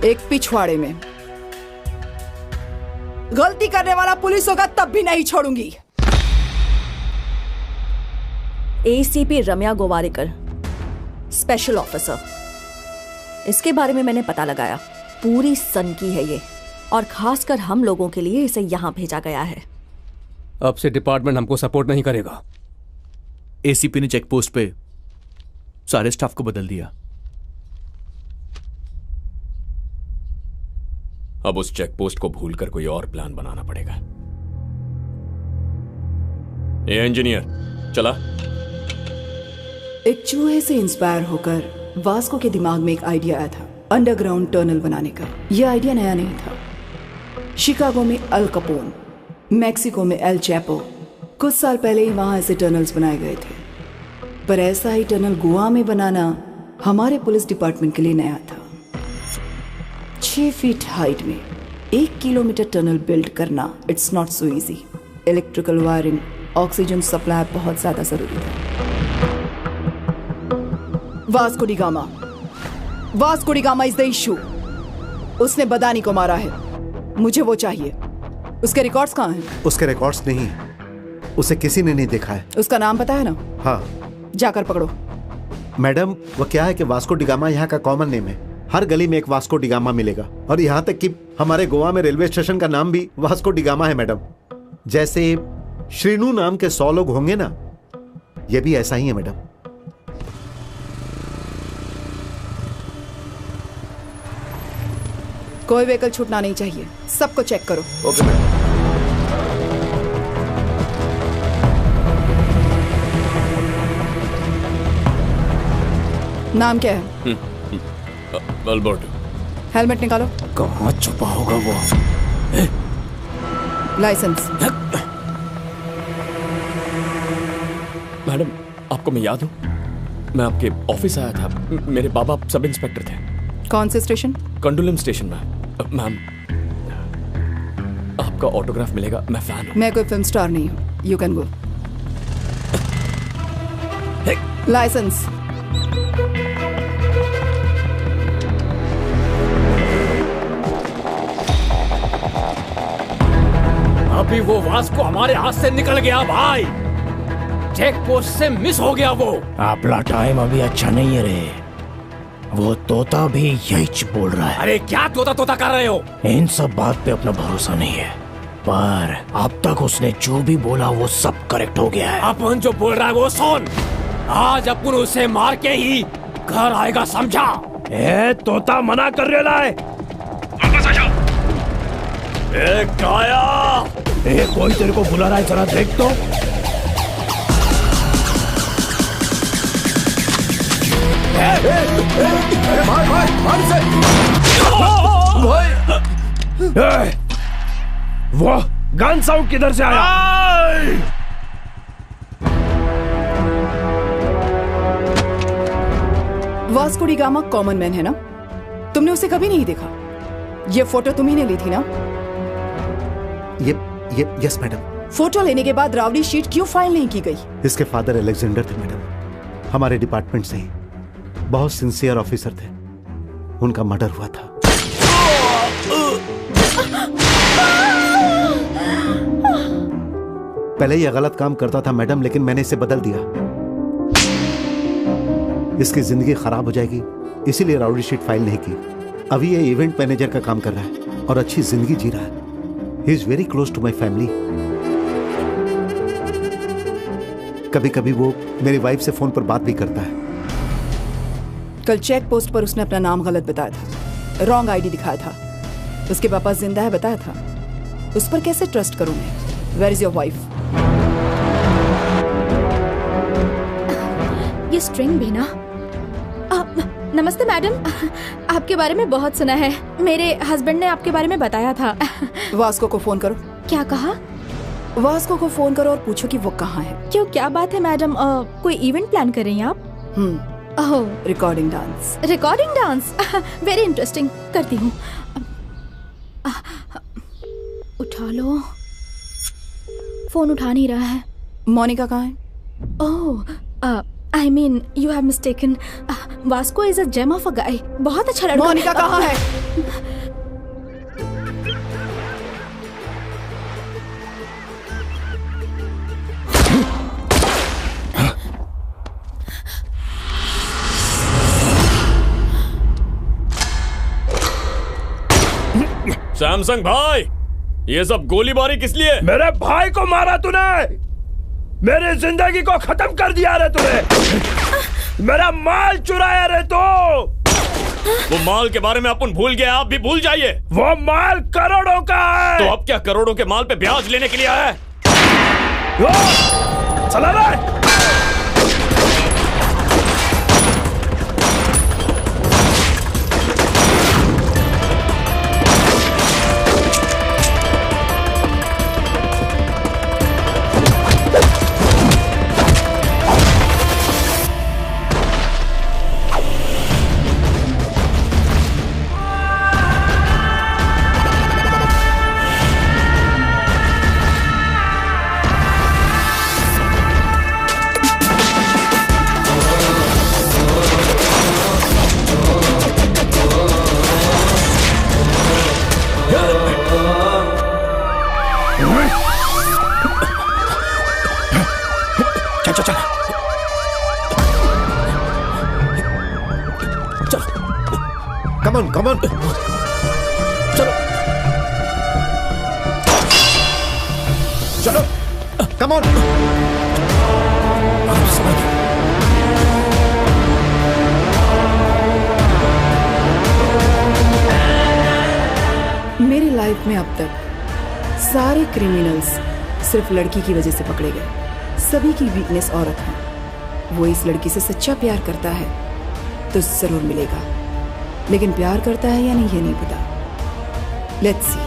एक पिछवाड़े में। गलती करने वाला पुलिस होगा तब भी नहीं छोड़ूंगी। एसीपी रम्या गोवारिकर, स्पेशल ऑफिसर। इसके बारे में मैंने पता लगाया। पूरी सन की है ये, और खासकर हम लोगों के लिए इसे यहाँ भेजा गया है। अब से डिपार्टमेंट हमको सपोर्ट नहीं करेगा। एसीपी ने चेक पोस्ट पे सारे स्टाफ को बदल दिया। अब उस चेक पोस्ट को भूलकर कोई और प्लान बनाना पड़ेगा। ये इंजीनियर चला। एक चूहे से इंस्पायर होकर वास्को के दिमाग में एक आइडिया आया था, अंडरग्राउंड टनल बनाने का। यह आइडिया नया नहीं था। शिकागो में अल कपोन, मैक्सिको में एल चैपो, कुछ साल पहले ही वहां ऐसे टनल्स बनाए गए थे। पर ऐसा ही टनल गोवा में बनाना हमारे पुलिस डिपार्टमेंट के लिए नया था। 6 फीट हाइट में 1 किलोमीटर टनल बिल्ड करना, it's not so easy. Electrical wiring, oxygen supply बहुत ज्यादा जरूरी था। Vasco da gamma is the issue. उसने बदानी को मारा है, मुझे वो चाहिए। उसके रिकॉर्ड्स कहाँ हैं? उसके रिकॉर्ड्स नहीं है, उसे किसी ने नहीं देखा है। उसका नाम पता है ना? हाँ। जाकर पकड़ो। मैडम, वो क्या है कि वास्को डिगामा यहाँ का कॉमन नेम है। हर गली में एक वास्को डिगामा मिलेगा, और यहाँ तक कि हमारे गोवा में रेलवे स्टेशन का नाम भी वास्को डिगामा है मैडम। जैसे श्रीनू नाम के 100 लोग होंगे ना, ये भी ऐसा ही है मैडम। कोई व्हीकल छूटना नहीं चाहिए, सबको चेक करो। Okay madam. नाम क्या है? अल्बर्टो। हेलमेट निकालो। कहाँ छुपा होगा वो? लाइसेंस। मैडम, आपको मैं याद हूँ? मैं आपके ऑफिस आया था, मेरे बाबा सब इंस्पेक्टर थे। कौन से स्टेशन? कंडोलम स्टेशन में। मैम, आपका ऑटोग्राफ मिलेगा, मैं फैन हूँ। मैं कोई फिल्म स्टार नहीं हूँ, यू कैन गो। लाइसेंस। अभी वो वास्को हमारे हाथ से निकल गया भाई। चेक पोस्ट से मिस हो गया वो। आपला टाइम अभी अच्छा नहीं है रे। वो तोता भी यही बोल रहा है। अरे क्या तोता तोता कर रहे हो? इन सब बात पे अपना भरोसा नहीं है, पर अब तक उसने जो भी बोला वो सब करेक्ट हो गया है। अपन जो बोल रहा है वो सुन। आज अपन उसे मार के ही घर आएगा, समझा? ए तोता मना कर रहा है। ए काया, ए कोई तेरे को बुला रहा है, जरा देख तो। वो गन साउंड किधर से आया? Vasco da gamma common man है ना? तुमने उसे कभी नहीं देखा? ये फोटो तुम्ही ने ली थी ना? ये यस मैडम। फोटो लेने के बाद रावड़ी शीट क्यों फाइल नहीं की गई? इसके फादर अलेक्जेंडर थे मैडम, हमारे डिपार्टमेंट से ही बहुत सिंसियर ऑफिसर थे। उनका मर्डर हुआ था। पहले ये गलत काम करता था मैडम, लेकिन मैंने इसे बदल दिया। इसकी जिंदगी खराब हो जाएगी, इसीलिए राउडी शीट फाइल नहीं की। अभी ये इवेंट मैनेजर का काम कर रहा है और अच्छी जिंदगी जी रहा है। He is very close to my family. कभी कभी वो मेरी वाइफ से फोन पर बात भी करता है। कल चेक पोस्ट पर उसने अपना नाम गलत बताया था, रॉन्ग आईडी दिखाया था। उसके पापा जिंदा है बताया था। उस पर कैसे ट्रस्ट करूं मैं? Where is your wife? ये स्ट्रिंग भी ना। नमस्ते मैडम, आपके बारे में बहुत सुना है। मेरे हस्बैंड ने आपके बारे में बताया था। वास्को को फोन करो। क्या कहा? वास्को को फोन करो और पूछो कि वो कहाँ है। क्यों, क्या बात है मैडम? कोई इवेंट प्लान कर रही हैं आप? Recording dance. Recording dance, very interesting. करती हूँ। उठा लो। फोन उठा नहीं रहा है। मोनिका कहाँ है? ओह, I mean, you have mistaken. Vasco is a gem of a guy. बहुत अच्छा लड़का। मोनिका कहाँ है? सैमसंग भाई, ये सब गोलीबारी किस लिए? मेरे भाई को मारा तूने, मेरी जिंदगी को खत्म कर दिया रे तूने, मेरा माल चुराया रे तू। वो माल के बारे में अपन भूल गए, आप भी भूल जाइए। वो माल करोड़ों का है। तो अब क्या करोड़ों के माल पे ब्याज लेने के लिए आया है? चला रे। Come on. चलो चलो, come on. मेरी लाइफ में अब तक सारे क्रिमिनल्स सिर्फ लड़की की वजह से पकड़े गए। सभी की वीकनेस औरत है। वो इस लड़की से सच्चा प्यार करता है तो जरूर मिलेगा, लेकिन प्यार करता है या नहीं ये नहीं पता। Let's see.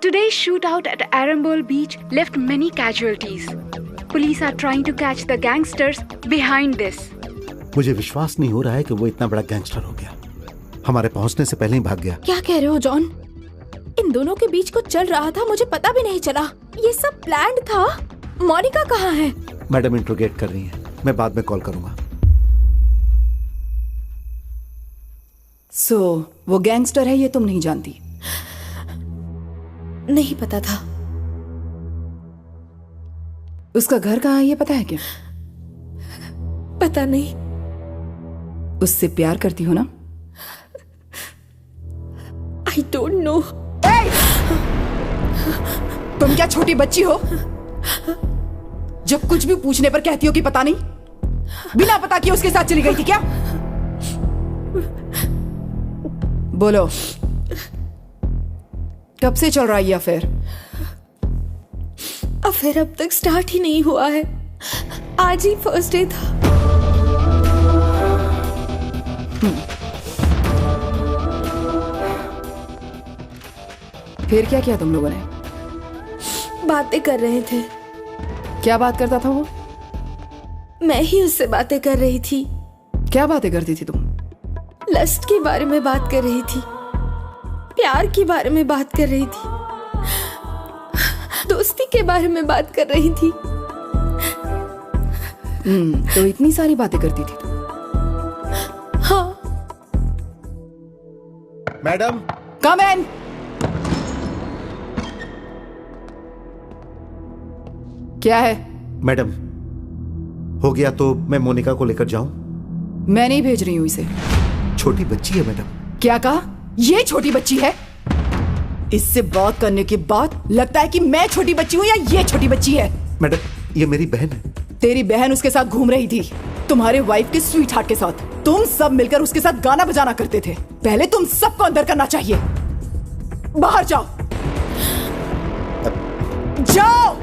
Today's shootout at Arambol Beach left many casualties. Police are trying to catch the gangsters behind this. मुझे विश्वास नहीं हो रहा है कि वो इतना बड़ा गैंगस्टर हो गया। हमारे पहुंचने से पहले ही भाग गया। क्या कह रहे हो जॉन? इन दोनों के बीच कुछ चल रहा था, मुझे पता भी नहीं चला। ये सब प्लान्ड था। मोनिका कहाँ है? मैडम इंट्रोगेट कर रही हैं, मैं बाद में कॉल करूंगा। वो गैंगस्टर है ये तुम नहीं जानती? नहीं पता था। उसका घर कहाँ है ये पता है क्या? पता नहीं। उससे प्यार करती हो ना? I don't know. तुम क्या छोटी बच्ची हो जब कुछ भी पूछने पर कहती हो कि पता नहीं? बिना पता किए उसके साथ चली गई थी क्या? बोलो, कब से चल रहा है ये अफेयर? अफेयर अब तक स्टार्ट ही नहीं हुआ है। आज ही फर्स्ट डे था। फिर क्या किया तुम लोगों ने? बातें कर रहे थे। क्या बात करता था वो? मैं ही उससे बातें कर रही थी। क्या बातें करती थी तुम? लस्ट के बारे में बात कर रही थी, प्यार के बारे में बात कर रही थी, दोस्ती के बारे में बात कर रही थी। तो इतनी सारी बातें करती थी तुम? हाँ। मैडम कम इन। क्या है? मैडम, हो गया तो मैं मोनिका को लेकर जाऊं? मैं नहीं भेज रही हूं इसे। छोटी बच्ची है मैडम। क्या कहा? ये छोटी बच्ची है? इससे बात करने के बाद लगता है कि मैं छोटी बच्ची हूं या ये छोटी बच्ची है। मैडम, ये मेरी बहन है। तेरी बहन उसके साथ घूम रही थी, तुम्हारे वाइफ के स्वीट हार्ट के साथ। तुम सब मिलकर उसके साथ गाना बजाना करते थे। पहले तुम सबको अंदर करना चाहिए। बाहर जाओ, जाओ।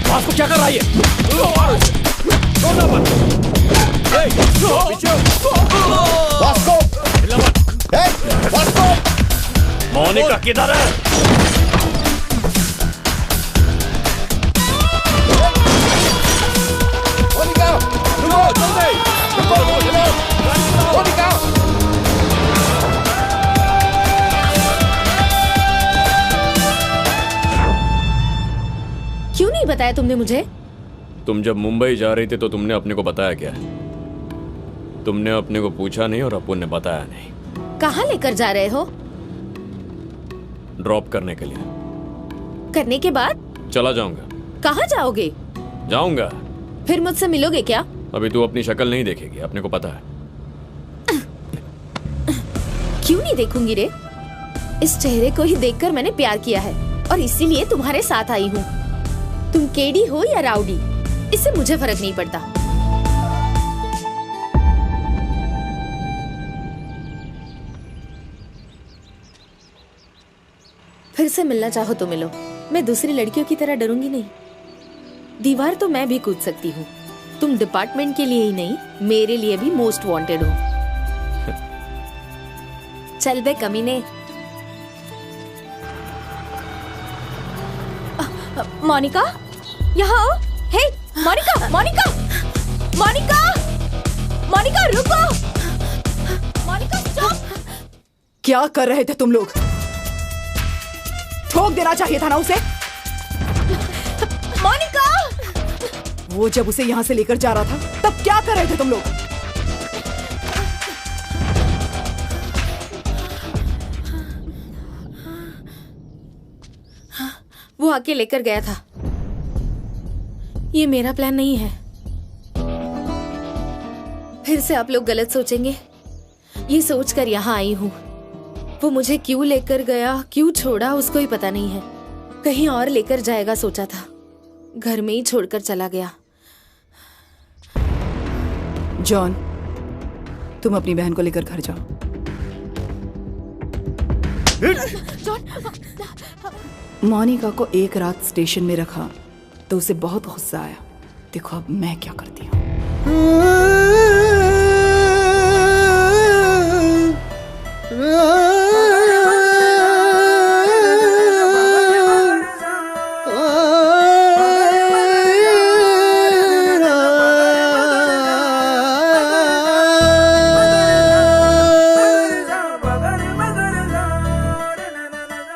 वास्को क्या कर रहा है? मोनिका किधर है? मोनिका, रुको, जल्दी, रुको, मोनिका। क्यों नहीं बताया तुमने मुझे? तुम जब मुंबई जा रही थी तो तुमने अपने को बताया क्या? तुमने अपने को पूछा नहीं और अपुन ने बताया नहीं। कहाँ लेकर जा रहे हो? ड्रॉप करने के लिए। करने के बाद? चला जाऊंगा। कहाँ जाओगे? जाऊंगा। फिर मुझसे मिलोगे क्या? अभी तू अपनी शक्ल नहीं देखेगी, अपने को पता है। क्यों नहीं देखूंगी रे? इस चेहरे को ही देखकर मैंने प्यार किया है और इसीलिए तुम्हारे साथ आई हूँ। तुम केडी हो या राउडी, इससे मुझे फर्क नहीं पड़ता। फिर से मिलना चाहो तो मिलो, मैं दूसरी लड़कियों की तरह डरूंगी नहीं। दीवार तो मैं भी कूद सकती हूँ। तुम डिपार्टमेंट के लिए ही नहीं, मेरे लिए भी मोस्ट वांटेड हो। चल बे कमीने। मोनिका, यहाँ आओ। हे, मोनिका, मोनिका, मोनिका, मोनिका रुको। मोनिका स्टॉप। क्या कर रहे थे तुम लोग? ठोक देना चाहिए था ना उसे। मोनिका! वो जब उसे यहाँ से लेकर जा रहा था तब क्या कर रहे थे तुम लोग? वो आके लेकर गया था। ये मेरा प्लान नहीं है। फिर से आप लोग गलत सोचेंगे। ये सोचकर यहाँ आई हूँ। वो मुझे क्यों लेकर गया, क्यों छोड़ा, उसको ही पता नहीं है। कहीं और लेकर जाएगा सोचा था, घर में ही छोड़कर चला गया। जॉन, तुम अपनी बहन को लेकर घर जाओ। मोनिका को एक रात स्टेशन में रखा तो उसे बहुत गुस्सा आया। देखो अब मैं क्या करती हूँ।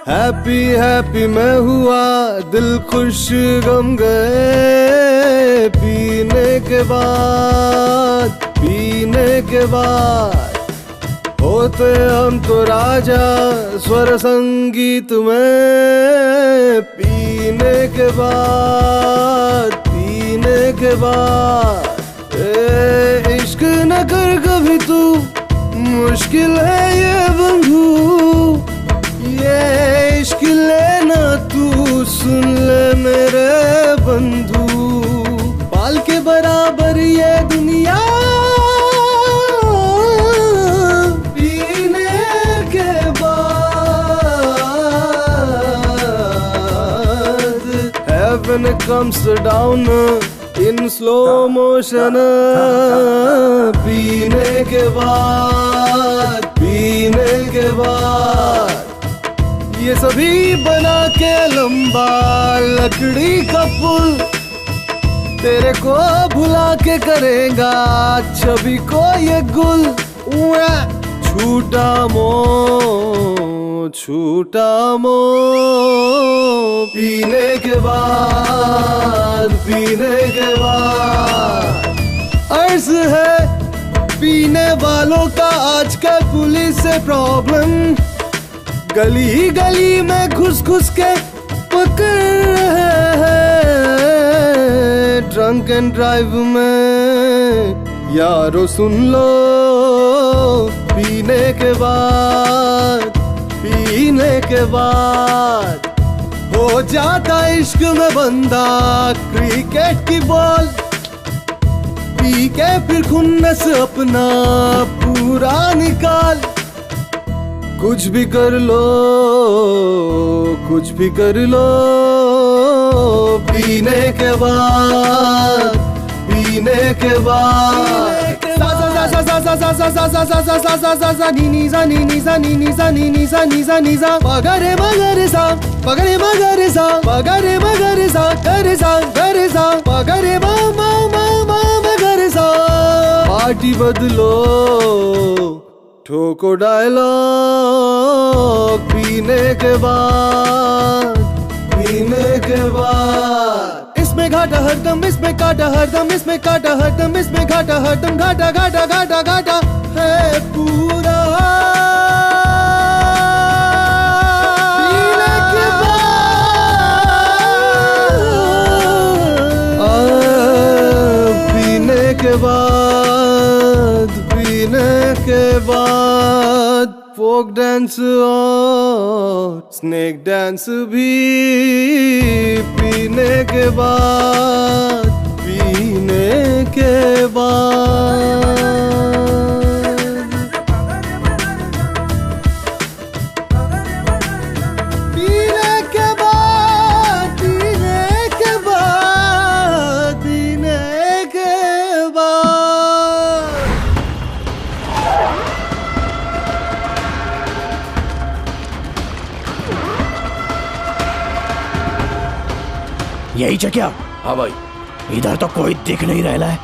हैप्पी हैप्पी मैं हुआ, दिल खुश गम गए। पीने के बाद होते हम तो राजा स्वर संगीत में। पीने के बाद इश्क न कर कभी तू, मुश्किल है ये बंधु। ये इश्क लेना तू, सुन ले मेरे बंधु। बाल के बराबर ये दुनिया, पीने के बाद heaven comes down in slow motion। पीने के बाद ये सभी बना के लंबा लकड़ी का पुल, तेरे को भुला के करेगा छवि को ये गुल। छूटा मो पीने के बाद अर्ज है पीने वालों का आजकल पुलिस से प्रॉब्लम। गली गली में घुस घुस के पकड़ रहे हैं। ड्रंक एंड ड्राइव में यारो सुन लो, पीने के बाद हो जाता इश्क में बंदा क्रिकेट की बॉल। पी के फिर खुन्नस अपना पूरा निकाल। कुछ भी कर लो पीने के बाद सा सा सा सा सा सा सा सा सा सा सा सा सा नी नी सा नी नी सा नी नी सा नी नी सा नी सा नी सा पगरे मगरे सा पगरे मगरे सा पगरे मगरे सा करे सा पगरे मा मा मा मा मगरे सा पार्टी बदलो ठोको डायलॉग पीने के बाद इसमें घाटा हरदम इसमें काटा हरदम इसमें काटा हरदम इसमें घाटा हरदम घाटा घाटा घाटा घाटा है पूरा पीने के बाद फोक डांस और स्नेक डांस भी पीने के बाद पीने के यही क्या? हाँ भाई। इधर तो कोई दिख नहीं रहा है।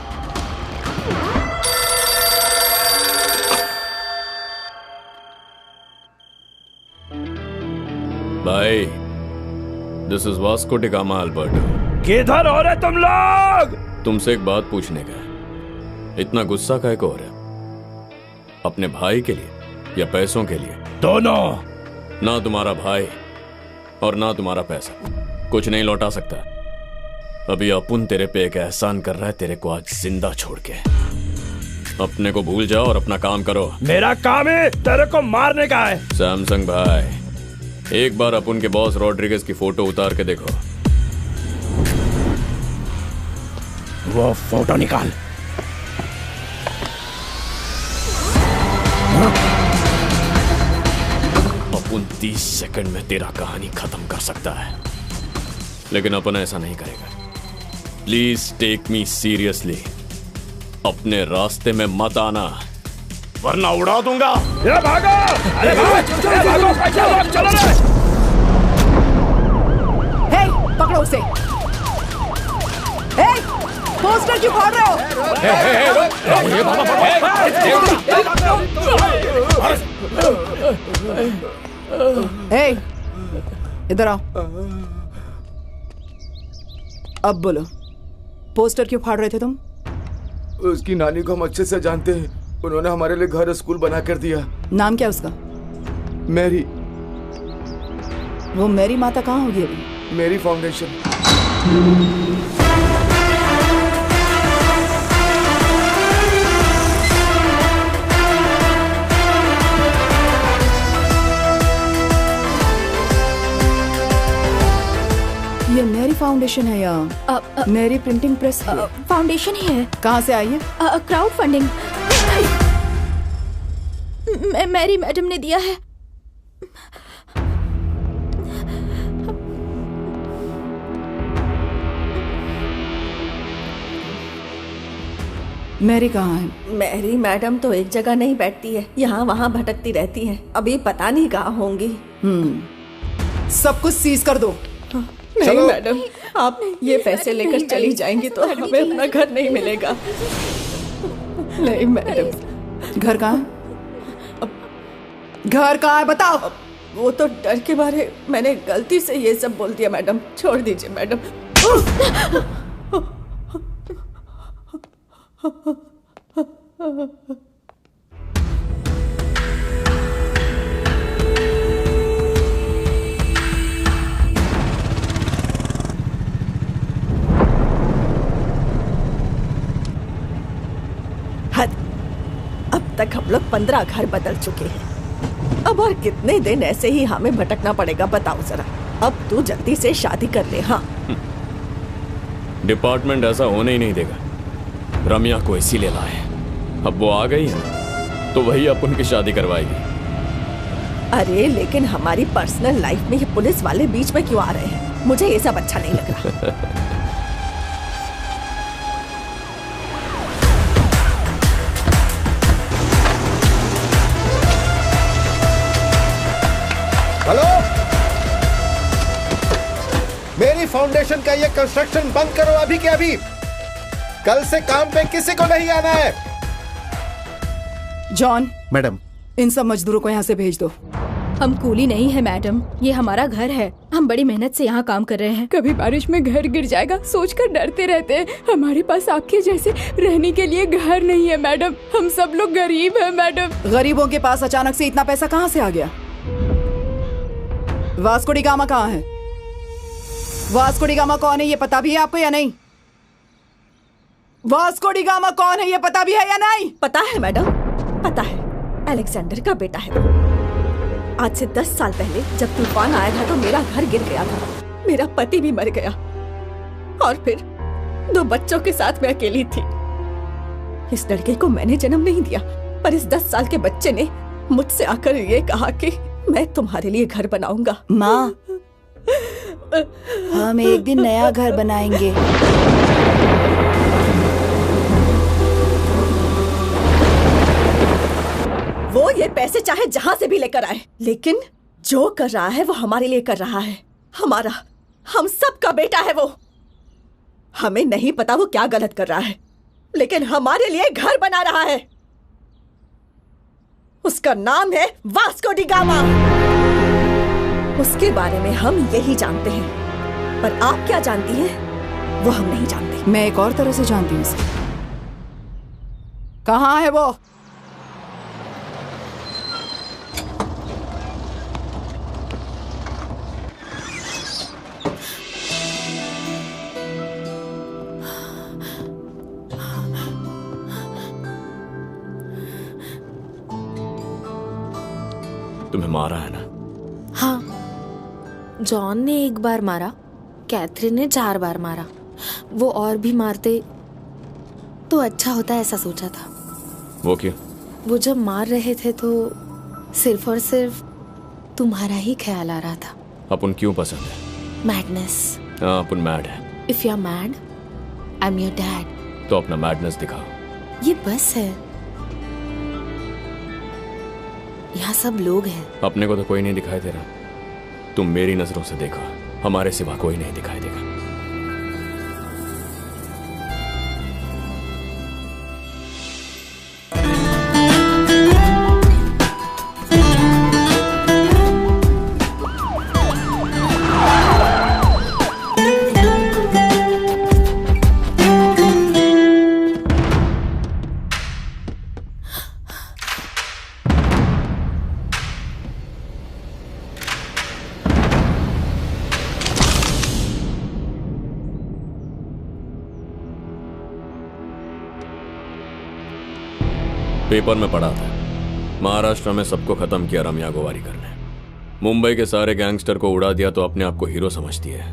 भाई, this is Vasco da gamma Alberto. किधर हो रहे तुम लोग? तुमसे एक बात पूछने का। इतना गुस्सा काहे को हो रहा? अपने भाई के लिए या पैसों के लिए? दोनों। ना तुम्हारा भाई और ना तुम्हारा पैसा कुछ नहीं लौटा सकता। अभी अपुन तेरे पे एक एहसान कर रहा है, तेरे को आज जिंदा छोड़ के। अपने को भूल जाओ और अपना काम करो। मेरा काम है तेरे को मारने का है। सैमसंग भाई, एक बार अपुन के बॉस रॉड्रिगेज की फोटो उतार के देखो। वो फोटो निकाल। अपुन 30 सेकंड में तेरा कहानी खत्म कर सकता है, लेकिन अपन ऐसा नहीं करेगा। Please take me seriously. अपने रास्ते में मत आना, वरना उड़ा दूंगा। ये भागो! अरे भागो! चलो रे! हे, पकड़ो उसे। हे, पोस्टर क्यों फाड़ रहे हो? हे, इधर आओ। अब बोलो, पोस्टर क्यों फाड़ रहे थे तुम? उसकी नानी को हम अच्छे से जानते हैं। उन्होंने हमारे लिए घर स्कूल बना कर दिया। नाम क्या उसका? मैरी। वो मैरी माता कहाँ होगी अभी? Mary foundation. ये मैरी फाउंडेशन है या मैरी प्रिंटिंग प्रेस? फाउंडेशन ही है। कहाँ से आई है? Crowd funding. मैरी मैडम ने दिया है। मैरी कहाँ है? मैरी मैडम तो एक जगह नहीं बैठती है, यहाँ वहाँ भटकती रहती है। अभी पता नहीं कहाँ होंगी। सब कुछ सीज कर दो। नहीं मैडम, आप ये पैसे लेकर चली जाएंगी तो हमें अपना घर नहीं मिलेगा। नहीं मैडम। घर कहाँ है? घर कहाँ है बताओ। वो तो डर के मारे मैंने गलती से ये सब बोल दिया मैडम, छोड़ दीजिए मैडम। अब तक हम लोग 15 घर बदल चुके हैं। अब और कितने दिन ऐसे ही हमें भटकना पड़ेगा बताओ जरा। अब तू जल्दी से शादी कर ले। हाँ, डिपार्टमेंट ऐसा होने ही नहीं देगा। रम्या को इसीलिए लाए। अब वो आ गई है तो वही अपन की शादी करवाएगी। अरे लेकिन हमारी पर्सनल लाइफ में ये पुलिस वाले बीच में क्यों आ रहे हैं? मुझे ये सब अच्छा नहीं लग रहा। मेरी फाउंडेशन का ये कंस्ट्रक्शन बंद करो अभी के अभी। कल से काम पे किसी को नहीं आना है। जॉन, मैडम, इन सब मजदूरों को यहाँ से भेज दो। हम कूली नहीं है मैडम, ये हमारा घर है। हम बड़ी मेहनत से यहाँ काम कर रहे हैं। कभी बारिश में घर गिर जाएगा सोचकर डरते रहते हैं। हमारे पास आपके जैसे रहने के लिए घर नहीं है मैडम। हम सब लोग गरीब हैं मैडम। गरीबों के पास अचानक से इतना पैसा कहाँ से आ गया? वास्को डी गामा कहाँ है? वास्को डी गामा कौन है ये पता भी है आपको या नहीं? वास्को डी गामा कौन है ये पता भी है या नहीं? पता है मैडम, पता है। अलेक्जेंडर का बेटा है वो। आज से 10 साल पहले जब तूफान आया था तो मेरा घर गिर गया था, मेरा पति भी मर गया और फिर 2 बच्चों के साथ मैं अकेली थी। इस लड़के को मैंने जन्म नहीं दिया, पर इस 10 साल के बच्चे ने मुझसे आकर ये कहा कि मैं तुम्हारे लिए घर बनाऊंगा। माँ, हम एक दिन नया घर बनाएंगे। वो ये पैसे चाहे जहां से भी लेकर आए, लेकिन जो कर रहा है वो हमारे लिए कर रहा है। हमारा, हम सब का बेटा है वो। हमें नहीं पता वो क्या गलत कर रहा है, लेकिन हमारे लिए घर बना रहा है। उसका नाम है वास्को डी गामा। उसके बारे में हम यही जानते हैं, पर आप क्या जानती हैं वो हम नहीं जानते। मैं एक और तरह से जानती हूँ उसे। कहाँ है वो? तुम्हें मारा है ना? हाँ, जॉन ने 1 बार मारा, कैथरीन ने 4 बार मारा। वो और भी मारते तो अच्छा होता, ऐसा सोचा था। वो क्यों? वो जब मार रहे थे तो सिर्फ और सिर्फ तुम्हारा ही ख्याल आ रहा था। अपन क्यों पसंद है? मैडनेस। हाँ, अपन मैड है। If you are mad, I am your dad. तो अपना मैडनेस दिखाओ। ये बस है, यहाँ सब लोग हैं। अपने को तो कोई नहीं दिखाई दे रहा। तुम मेरी नजरों से देखो, हमारे सिवा कोई नहीं दिखाई देगा। पेपर में पढ़ा था, महाराष्ट्र में सबको खत्म किया रम्या गोवारीकर ने। मुंबई के सारे गैंगस्टर को उड़ा दिया तो अपने आप को हीरो समझती है।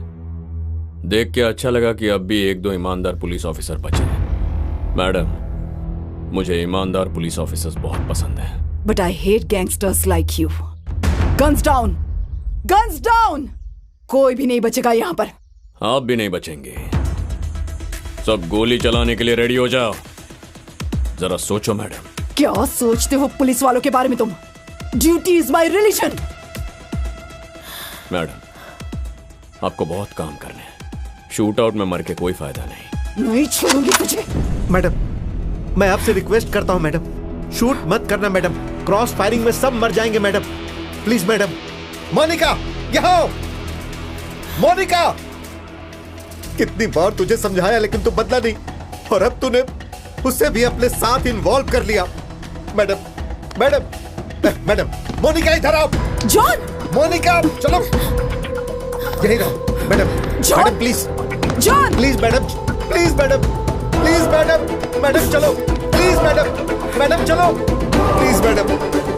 देख के अच्छा लगा कि अब भी 1-2 ईमानदार पुलिस ऑफिसर बचे हैं। मैडम, मुझे ईमानदार पुलिस ऑफिसर्स बहुत पसंद है। But I hate gangsters like you. Guns down, guns down. कोई भी नहीं बचेगा यहाँ पर। आप भी नहीं बचेंगे। सब गोली चलाने के लिए रेडी हो जाओ। जरा सोचो मैडम। क्या सोचते हो पुलिस वालों के बारे में तुम? Duty is my religion. Madam, आपको बहुत काम करने हैं। शूट आउट में मर के कोई फायदा नहीं। छोड़ूंगी तुझे। मैडम, मैं आपसे रिक्वेस्ट करता हूं मैडम, शूट मत करना मैडम। क्रॉस फायरिंग में सब मर जाएंगे मैडम। Please madam. मोनिका, यहाँ आओ। मोनिका, कितनी बार तुझे समझाया लेकिन तू बदला नहीं, और अब तूने उसे भी अपने साथ इन्वॉल्व कर लिया। मैडम, मैडम, मैडम, मोनिका इधर आओ। जॉन, मोनिका, चलो यही रहो। Madam, madam please, John, please madam, please madam, please madam, madam चलो, प्लीज मैडम, मैडम चलो, प्लीज मैडम,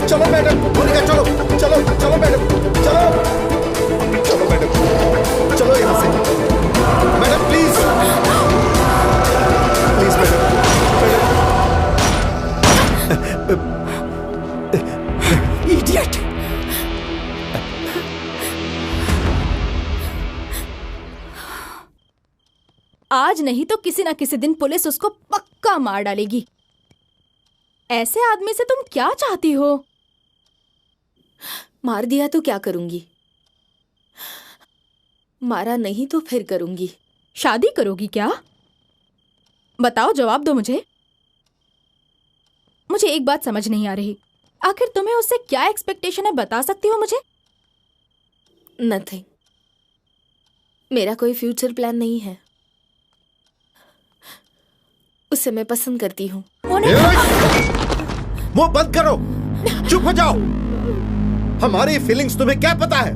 चलो मैडम, मोनिका चलो, चलो चलो मैडम, चलो, चलो मैडम, चलो यहाँ से। Madam please, please madam, idiot. आज नहीं तो किसी ना किसी दिन पुलिस उसको पक्का मार डालेगी। ऐसे आदमी से तुम क्या चाहती हो? मार दिया तो क्या करूंगी? मारा नहीं तो फिर करूंगी। शादी करोगी क्या? बताओ, जवाब दो मुझे। मुझे एक बात समझ नहीं आ रही, आखिर तुम्हें उससे क्या एक्सपेक्टेशन है, बता सकती हो मुझे? नथिंग। मेरा कोई फ्यूचर प्लान नहीं है। उसे मैं पसंद करती हूँ। मुंह बंद करो, चुप हो जाओ। हमारी फीलिंग्स तुम्हें क्या पता है?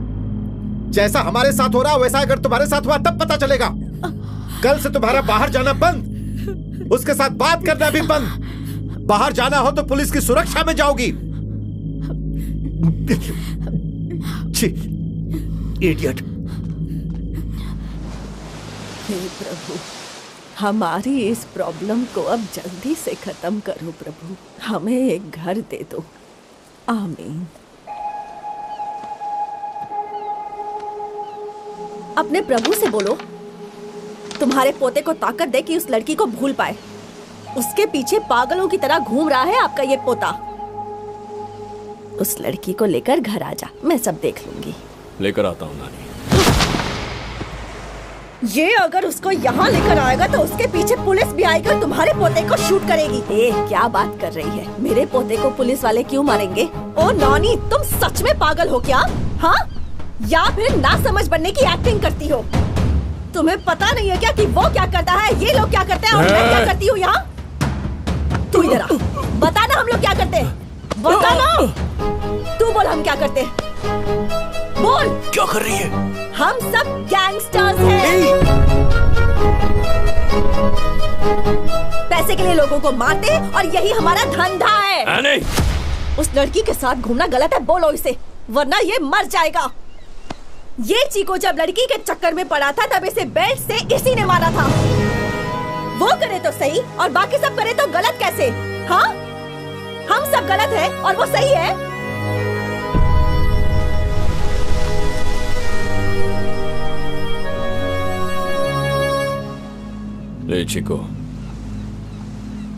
जैसा हमारे साथ हो रहा वैसा अगर तुम्हारे साथ हुआ तब पता चलेगा। कल से तुम्हारा बाहर जाना बंद, उसके साथ बात करना भी बंद। बाहर जाना हो तो पुलिस की सुरक्षा में जाओगी। इडियट। हे प्रभु, हमारी इस प्रॉब्लम को अब जल्दी से खत्म करो प्रभु। हमें एक घर दे दो। आमीन। अपने प्रभु से बोलो तुम्हारे पोते को ताकत दे कि उस लड़की को भूल पाए। उसके पीछे पागलों की तरह घूम रहा है आपका ये पोता। उस लड़की को लेकर घर आ जा, मैं सब देख लूंगी। लेकर आता हूँ नानी। ये अगर उसको यहाँ लेकर आएगा तो उसके पीछे पुलिस भी आएगी और तुम्हारे पोते को शूट करेगी। क्या बात कर रही है? मेरे पोते को पुलिस वाले क्यों मारेंगे? ओ नॉनी, तुम सच में पागल हो क्या? हाँ, या फिर ना समझ बनने की एक्टिंग करती हो? तुम्हें पता नहीं है क्या कि वो क्या करता है, ये लोग क्या करते हैं और मैं क्या करती हूँ यहाँ? तू इधर आ, बता ना हम लोग क्या करते हैं। बता ना, तू बोल हम क्या करते हैं। बोल क्या कर रही है? हम सब गैंगस्टर्स हैं। पैसे के लिए लोगों को मारते और यही हमारा धंधा है। नहीं। उस लड़की के साथ घूमना गलत है, बोलो इसे, वरना ये मर जाएगा। ये चीको जब लड़की के चक्कर में पड़ा था तब इसे बेल्ट से इसी ने मारा था। वो करे तो सही और बाकी सब करे तो गलत कैसे? हाँ, हम सब गलत है और वो सही है। ले चिको,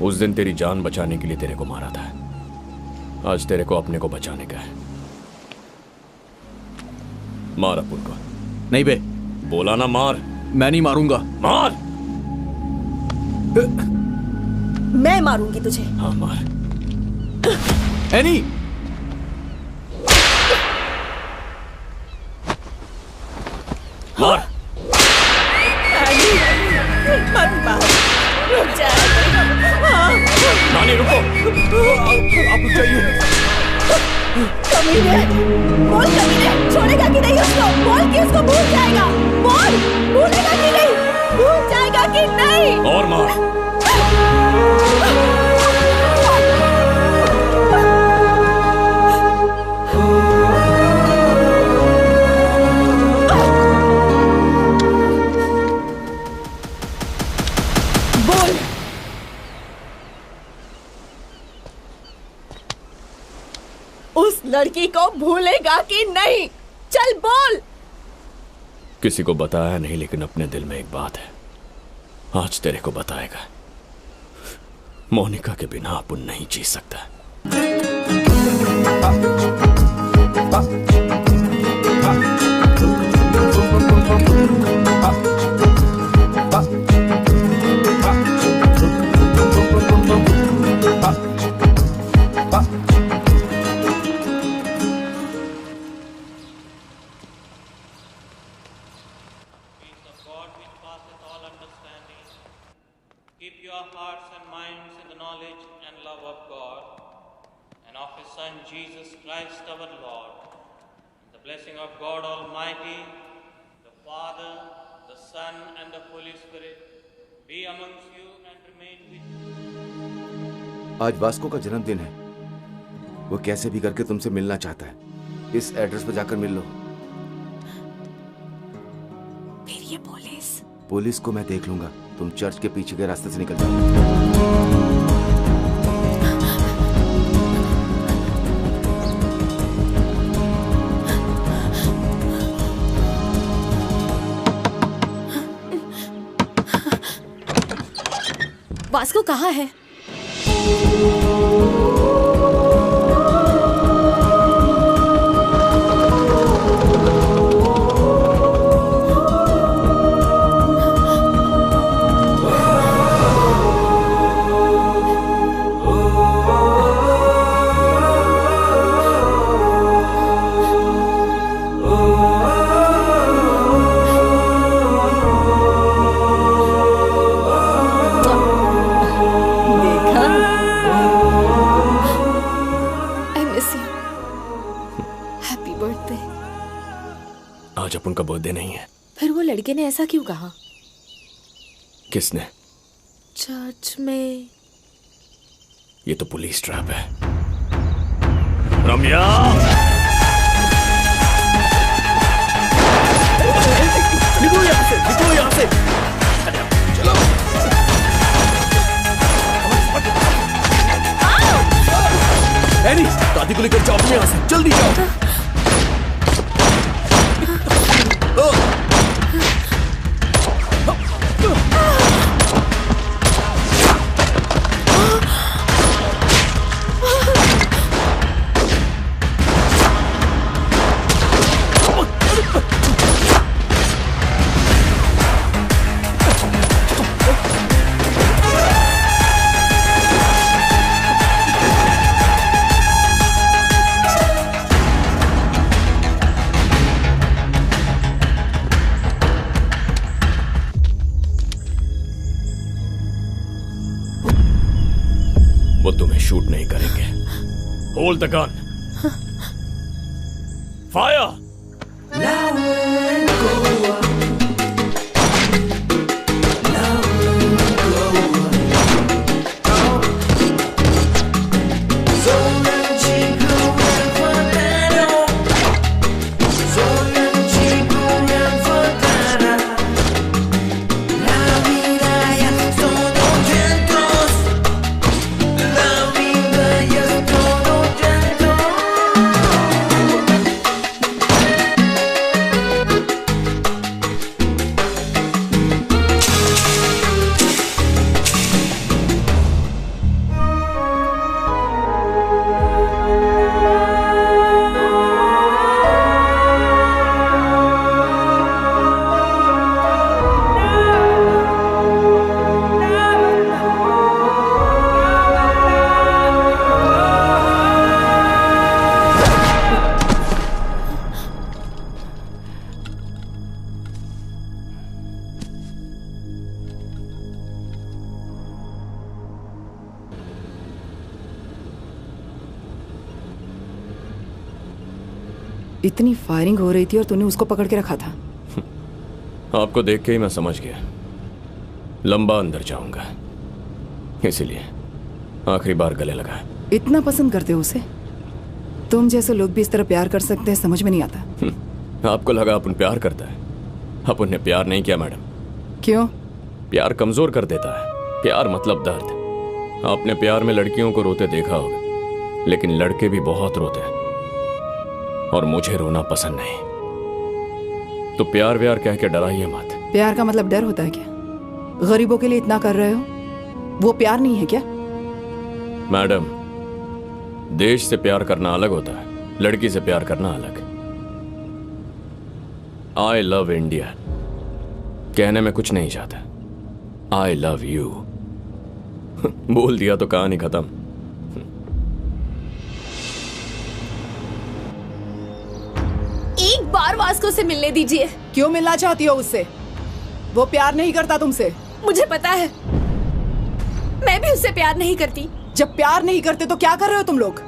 उस दिन तेरी जान बचाने के लिए तेरे को मारा था, आज तेरे को अपने को बचाने का है। मार अपुन को। नहीं बे। बोला ना मार। मैं नहीं मारूंगा। मार। मैं मारूंगी तुझे। हाँ मार। एनी। मार। मत मार, रुक जा। नानी रुको। आप जाइए। कमीने, बोल कमीने, छोड़ेगा कि नहीं उसको? बोल कि उसको भूल जाएगा। बोल, भूलेगा कि नहीं? भूल जाएगा कि नहीं? और मार। उस लड़की को भूलेगा कि नहीं? चल बोल। किसी को बताया नहीं, लेकिन अपने दिल में एक बात है, आज तेरे को बताएगा। मोनिका के बिना अपुन नहीं जी सकता। Jesus Christ our Lord, the blessing of God Almighty, the Father, the Son and the Holy Spirit be amongst you and remain with you. आज वास्को का जन्मदिन है। वो कैसे भी करके तुमसे मिलना चाहता है। इस एड्रेस पर जाकर मिल लो। फिर ये पुलिस को मैं देख लूंगा। तुम चर्च के पीछे के रास्ते से निकल जाओ। वास्को कहाँ है? आज अपन का बर्थडे नहीं है। फिर वो लड़के ने ऐसा क्यों कहा? किसने? चर्च में। ये तो पुलिस ट्रैप है। रम्या! निकलो यहाँ से, निकलो यहाँ से। चलो। एनी, दादी को लेकर जाओ यहाँ से, जल्दी जाओ। वो तुम्हें शूट नहीं करेंगे। Hold the gun. फायर! इतनी फायरिंग हो रही थी और तूने उसको पकड़ के रखा था। आपको देख के ही मैं समझ गया लंबा अंदर जाऊंगा, इसीलिए आखिरी बार गले लगा। इतना पसंद करते हो उसे? तुम जैसे लोग भी इस तरह प्यार कर सकते हैं, समझ में नहीं आता। आपको लगा अपन प्यार करता है? अपन ने प्यार नहीं किया मैडम। क्यों? प्यार कमजोर कर देता है। प्यार मतलब दर्द। आपने प्यार में लड़कियों को रोते देखा होगा, लेकिन लड़के भी बहुत रोते हैं और मुझे रोना पसंद नहीं। तो प्यार व्यार कह के डराइए मत। प्यार का मतलब डर होता है क्या? गरीबों के लिए इतना कर रहे हो, वो प्यार नहीं है क्या? मैडम, देश से प्यार करना अलग होता है, लड़की से प्यार करना अलग। आई लव इंडिया कहने में कुछ नहीं चाहता, आई लव यू बोल दिया तो कहानी खत्म। एक बार वास्को से मिलने दीजिए। क्यों मिलना चाहती हो उससे? वो प्यार नहीं करता तुमसे। मुझे पता है, मैं भी उससे प्यार नहीं करती। जब प्यार नहीं करते तो क्या कर रहे हो तुम लोग?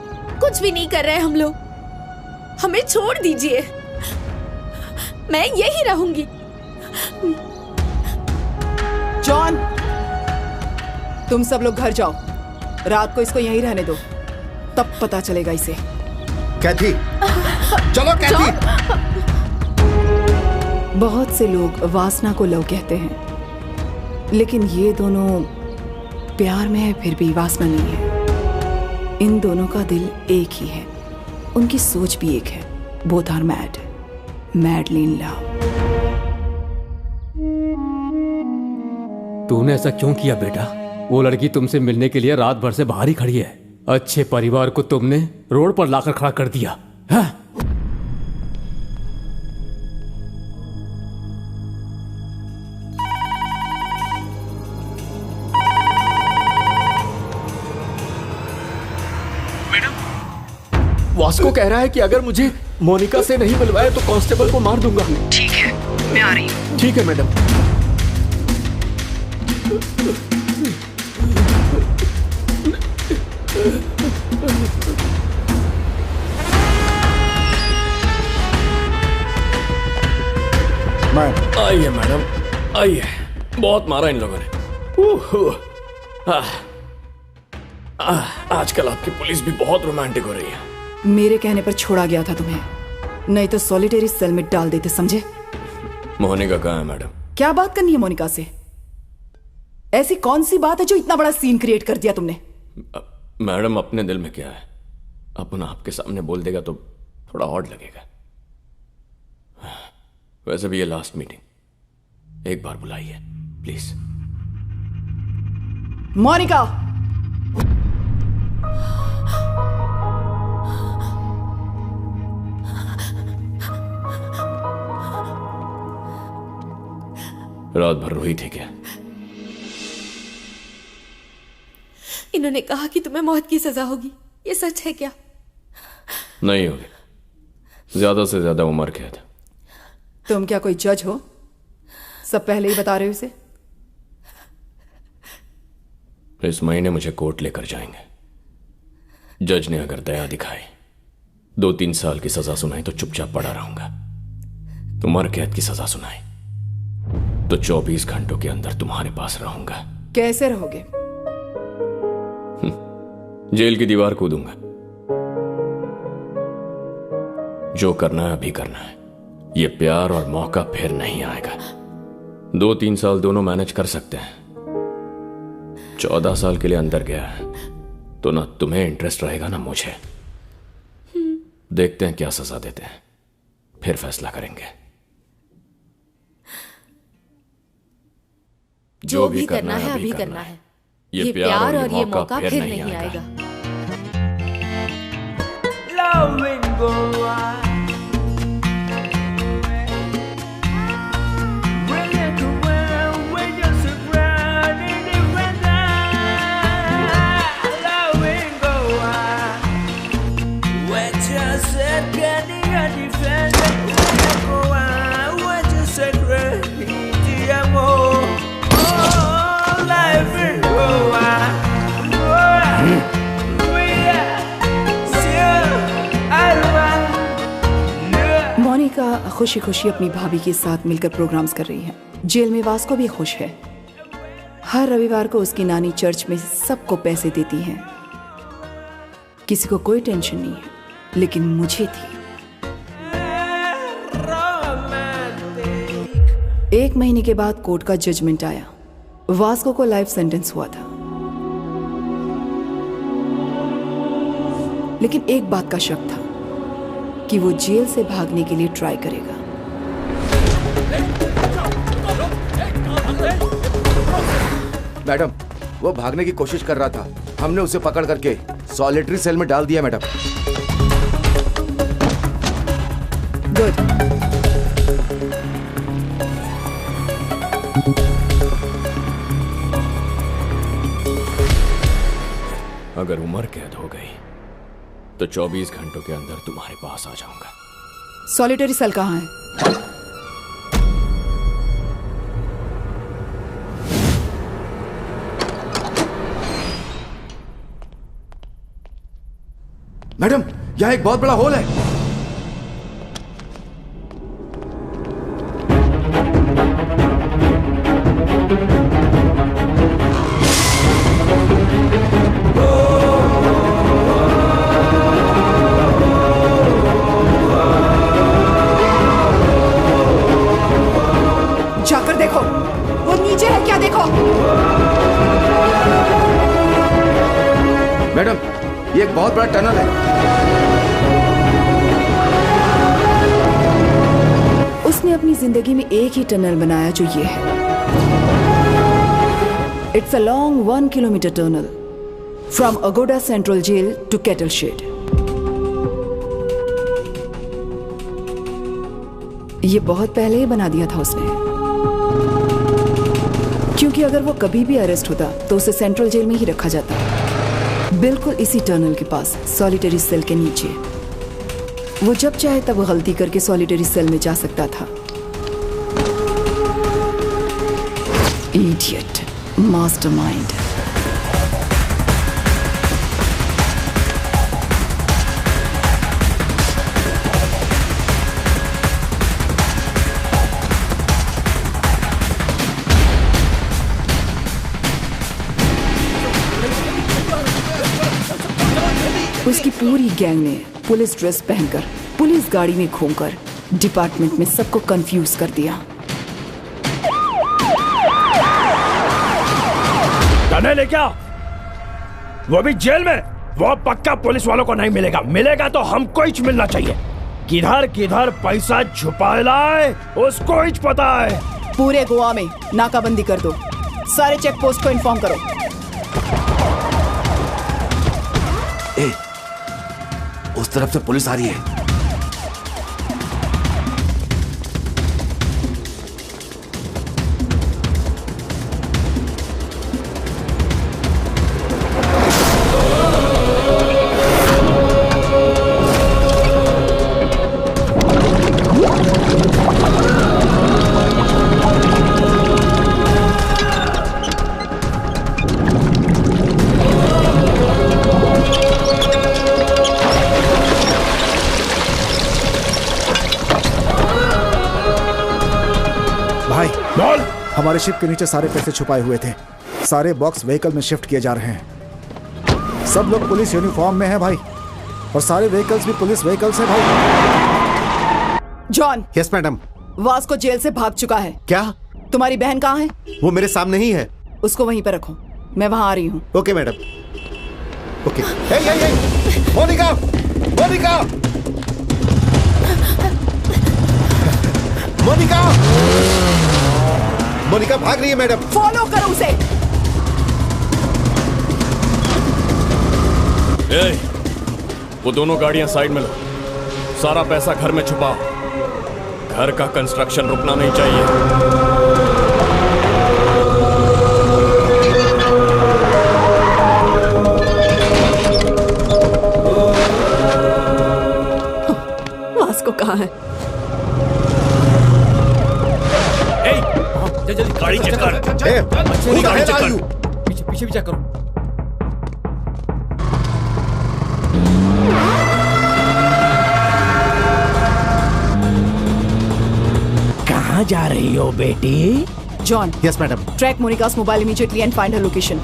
कुछ भी नहीं कर रहे हम लोग, हमें छोड़ दीजिए, मैं यही रहूंगी। जॉन, तुम सब लोग घर जाओ, रात को इसको यहीं रहने दो, तब पता चलेगा इसे। कैथी, चलो कैथी। बहुत से लोग वासना को लव कहते हैं, लेकिन ये दोनों प्यार में है फिर भी वासना नहीं है। इन दोनों का दिल एक ही है, उनकी सोच भी एक है। Both are mad, madly in love. तूने ऐसा क्यों किया बेटा? वो लड़की तुमसे मिलने के लिए रात भर से बाहर ही खड़ी है। अच्छे परिवार को तुमने रोड पर लाकर खड़ा कर दिया है? वास्को कह रहा है कि अगर मुझे मोनिका से नहीं मिलवाए तो कांस्टेबल को मार दूंगा। ठीक है, मैं आ रही हूँ। ठीक है मैडम। आइए मैडम, आइए। बहुत मारा इन लोगों ने। आजकल आपकी पुलिस भी बहुत रोमांटिक हो रही है। मेरे कहने पर छोड़ा गया था तुम्हें, नहीं तो सॉलिटरी सेल में डाल देते, समझे? मोनिका कहाँ है मैडम? क्या बात करनी है मोनिका से? ऐसी कौन सी बात है जो इतना बड़ा सीन क्रिएट कर दिया तुमने? मैडम अपने दिल में क्या है अपन आपके सामने बोल देगा तो थोड़ा ऑड लगेगा। वैसे भी ये लास्ट मीटिंग, एक बार बुलाइए प्लीज। मोनिका, रात भर रोई थी क्या? इन्होंने कहा कि तुम्हें मौत की सजा होगी, ये सच है क्या? नहीं होगी, ज्यादा से ज्यादा उम्र कैद। तुम क्या कोई जज हो? सब पहले ही बता रहे हो इसे। इस महीने मुझे कोर्ट लेकर जाएंगे। जज ने अगर दया दिखाई, 2-3 साल की सजा सुनाई तो चुपचाप पड़ा रहूंगा। उम्र कैद की सजा सुनाई तो 24 घंटों के अंदर तुम्हारे पास रहूंगा। कैसे रहोगे? जेल की दीवार कूदूंगा। जो करना है अभी करना है, ये प्यार और मौका फिर नहीं आएगा। 2-3 साल दोनों मैनेज कर सकते हैं। 14 साल के लिए अंदर गया है तो ना तुम्हें इंटरेस्ट रहेगा ना मुझे। देखते हैं क्या सजा देते हैं, फिर फैसला करेंगे। जो भी करना है अभी करना है। ये प्यार और ये मौका फिर नहीं आएगा। मोनिका खुशी खुशी अपनी भाभी के साथ मिलकर प्रोग्राम्स कर रही है। जेल में वास्को भी खुश है। हर रविवार को उसकी नानी चर्च में सबको पैसे देती है। किसी को कोई टेंशन नहीं है, लेकिन मुझे थी। 1 महीने के बाद कोर्ट का जजमेंट आया। वास्को को लाइफ सेंटेंस हुआ था, लेकिन एक बात का शक था कि वो जेल से भागने के लिए ट्राई करेगा। मैडम, वो भागने की कोशिश कर रहा था। हमने उसे पकड़ करके सॉलिटरी सेल में डाल दिया मैडम। गुड। अगर उम्र कैद हो गई तो 24 घंटों के अंदर तुम्हारे पास आ जाऊंगा। सॉलिटरी सेल कहाँ है? मैडम, यहाँ एक बहुत बड़ा होल है। जाकर देखो, वो नीचे है क्या? देखो मैडम, ये एक बहुत बड़ा टनल है। उसने अपनी जिंदगी में एक ही टनल बनाया जो ये है। It's a long 1 kilometre tunnel from Aguada central jail to cattle shed. ये बहुत पहले ही बना दिया था उसने, क्योंकि अगर वो कभी भी अरेस्ट होता तो उसे सेंट्रल जेल में ही रखा जाता, बिल्कुल इसी टनल के पास, सॉलिटरी सेल के नीचे। वो जब चाहे तब गलती करके सॉलिटरी सेल में जा सकता था। Idiot, mastermind. उसकी पूरी गैंग ने पुलिस ड्रेस पहनकर, पुलिस गाड़ी में घूमकर डिपार्टमेंट में सबको कंफ्यूज कर दिया। गने ले क्या? वो भी जेल में? वो पक्का पुलिस वालों को नहीं मिलेगा। मिलेगा तो हमको ही मिलना चाहिए। किधर किधर पैसा छुपा लाए उसको ही पता है। पूरे गोवा में नाकाबंदी कर दो। सारे चेक पोस्ट को इन्फॉर्म करो। उस तरफ से पुलिस आ रही है। हमारे शिप के नीचे सारे पैसे छुपाए हुए थे। सारे बॉक्स व्हीकल में शिफ्ट किए जा रहे हैं। सब लोग पुलिस यूनिफॉर्म में हैं भाई, और सारे व्हीकल्स भी पुलिस व्हीकल्स हैं भाई। John. Yes madam. Vasco jail से भाग चुका है। क्या? तुम्हारी बहन कहाँ है? वो मेरे सामने ही है। उसको वहीं पर रखो, मैं वहां आ रही हूँ। Okay madam. Okay. Monica, Monica, Monica, Monica भाग रही है मैडम। फॉलो करो उसे। वो दोनों गाड़ियां साइड में लो। सारा पैसा घर में छुपाओ। घर का कंस्ट्रक्शन रुकना नहीं चाहिए। वास्को कहाँ है? जल्दी गाड़ी चेक कर। गाड़ी चेक कर। पीछे पीछे भी चेक करो। कहाँ जा रही हो बेटी? John. Yes madam. Track Monica's mobile immediately and find her location.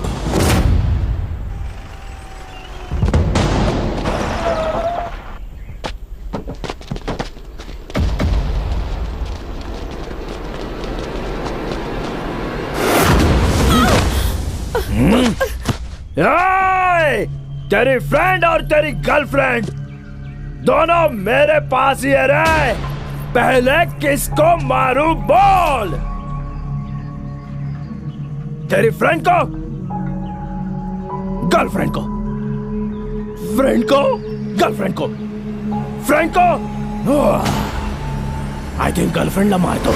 तेरी फ्रेंड और तेरी गर्लफ्रेंड दोनों मेरे पास ही रहे। पहले किसको मारूं बोल? तेरी फ्रेंड को, गर्लफ्रेंड को, फ्रेंड को, गर्लफ्रेंड को, फ्रेंड को। आई थिंक गर्लफ्रेंड ला मार दो।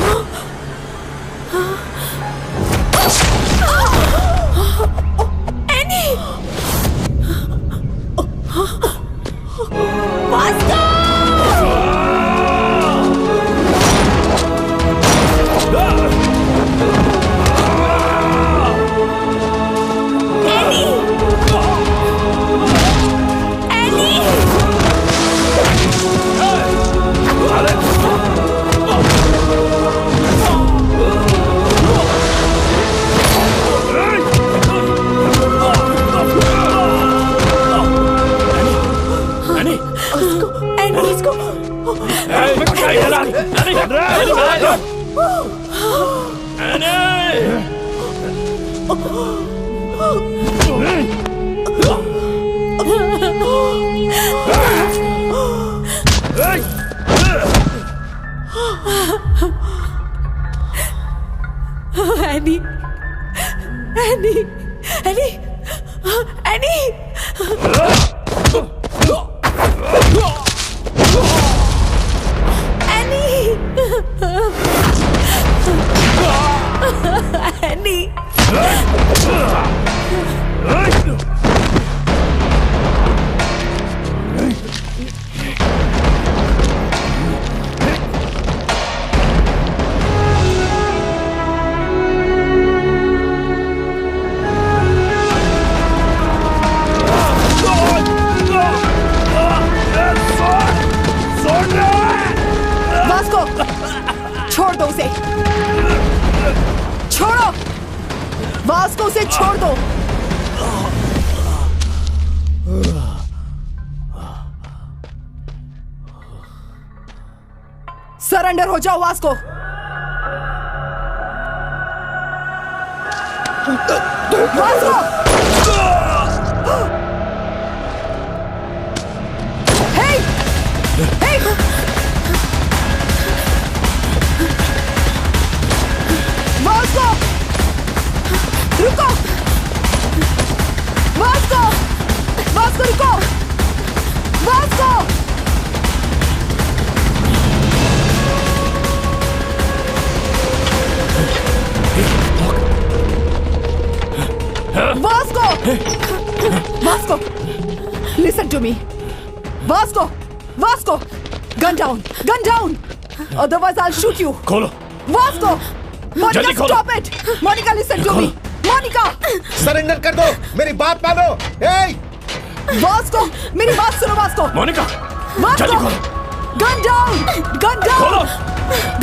छोड़ दो उसे, छोड़ो वास्को, उसे छोड़ दो। सरेंडर हो जाओ Vasco. Vasco! Hey! Hey! Vasco! रुको! वास्को! वास्को रुको! Vasco! Vasco! Vasco! Listen to me. Vasco! Vasco! Gun down! Gun down! Otherwise I'll shoot you. खोलो. Vasco! Monica, stop it! Monica, listen to me. Monica! Surrender कर दो, मेरी बात मानो. Hey! Vasco! मेरी बात सुनो Vasco. Monika! Vasco! Gun down! Gun down! खोलो.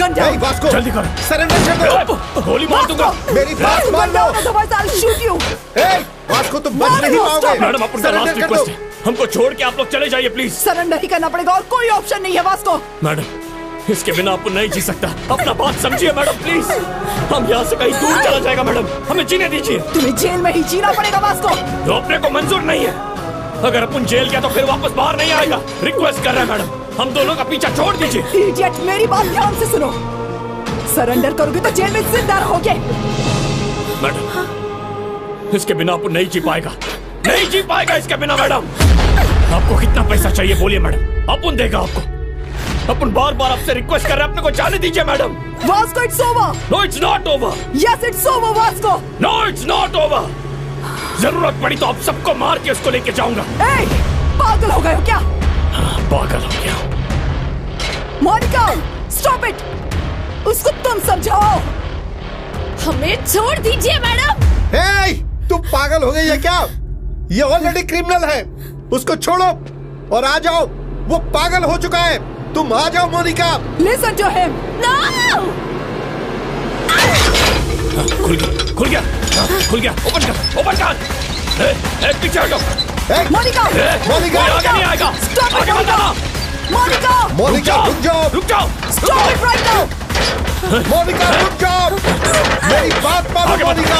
Gun down! Hey, Vasco! जल्दी करो. सरेंडर कर दो. गोली मार दूंगा. मेरी बात मान लो. Otherwise I'll shoot you. Hey! Vasco तुम बच नहीं पाओगे. मैडम आप उनका लास्ट रिक्वेस्ट है. हमको छोड़ के आप लोग चले जाइए प्लीज. सरेंडर ही करना पड़ेगा और कोई ऑप्शन नहीं है वास्को. मैडम इसके बिना आपको नहीं जी सकता. अपना बात समझिए मैडम प्लीज. हम यहाँ से कहीं दूर चला जाएगा मैडम. हमें जीने दीजिए. तुम्हें जेल में ही जीना पड़ेगा वास्को. तो अपने को मंजूर नहीं है. अगर अपन जेल गया तो फिर वापस बाहर नहीं आएगा. रिक्वेस्ट कर रहे हैं मैडम, हम दोनों का पीछा छोड़ दीजिए. इडियट, मेरी बात ध्यान से सुनो. सरेंडर करोगे तो जेल में जिंदा रहोगे. मैडम इसके बिना अपन नहीं जी पाएगा. नहीं जी पाएगा इसके बिना मैडम. आपको कितना पैसा चाहिए बोलिए मैडम, अपन देगा आपको. अपन बार बार आपसे रिक्वेस्ट कर रहे हैं, अपने को जाने दीजिए madam. Vasco, it's over. No it's not over. Yes it's over Vasco. No it's not over. जरूरत पड़ी तो आप सबको मार के उसको लेके जाऊंगा. ए, पागल हो गए हो क्या? पागल हो गया. Monica, stop it. उसको तुम समझाओ. हमें छोड़ दीजिए मैडम. Hey! तुम पागल हो गई है क्या? ये ऑलरेडी क्रिमिनल है. उसको छोड़ो और आ जाओ. वो पागल हो चुका है. तुम आ जाओ Monika. Listen to him. No! खुल गया, खुल गया, खुल गया. ओपन कर, ओपन कर. पीछे हटो. मोनिका, मोनिका, आगे नहीं आएगा. Stop it, आगे मत आना. मोनिका, मोनिका रुक जाओ. रुक जाओ. Stop it right now. Monika रुक जाओ. मेरी बात मानो Monica.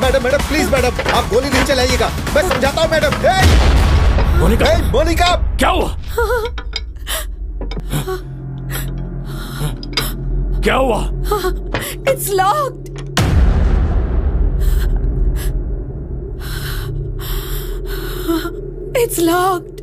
Madam madam please madam, आप गोली नहीं चलाइएगा. मैं समझाता हूँ मैडम. मोनिका, मोनिका क्या हुआ? क्या हुआ? It's locked. It's locked.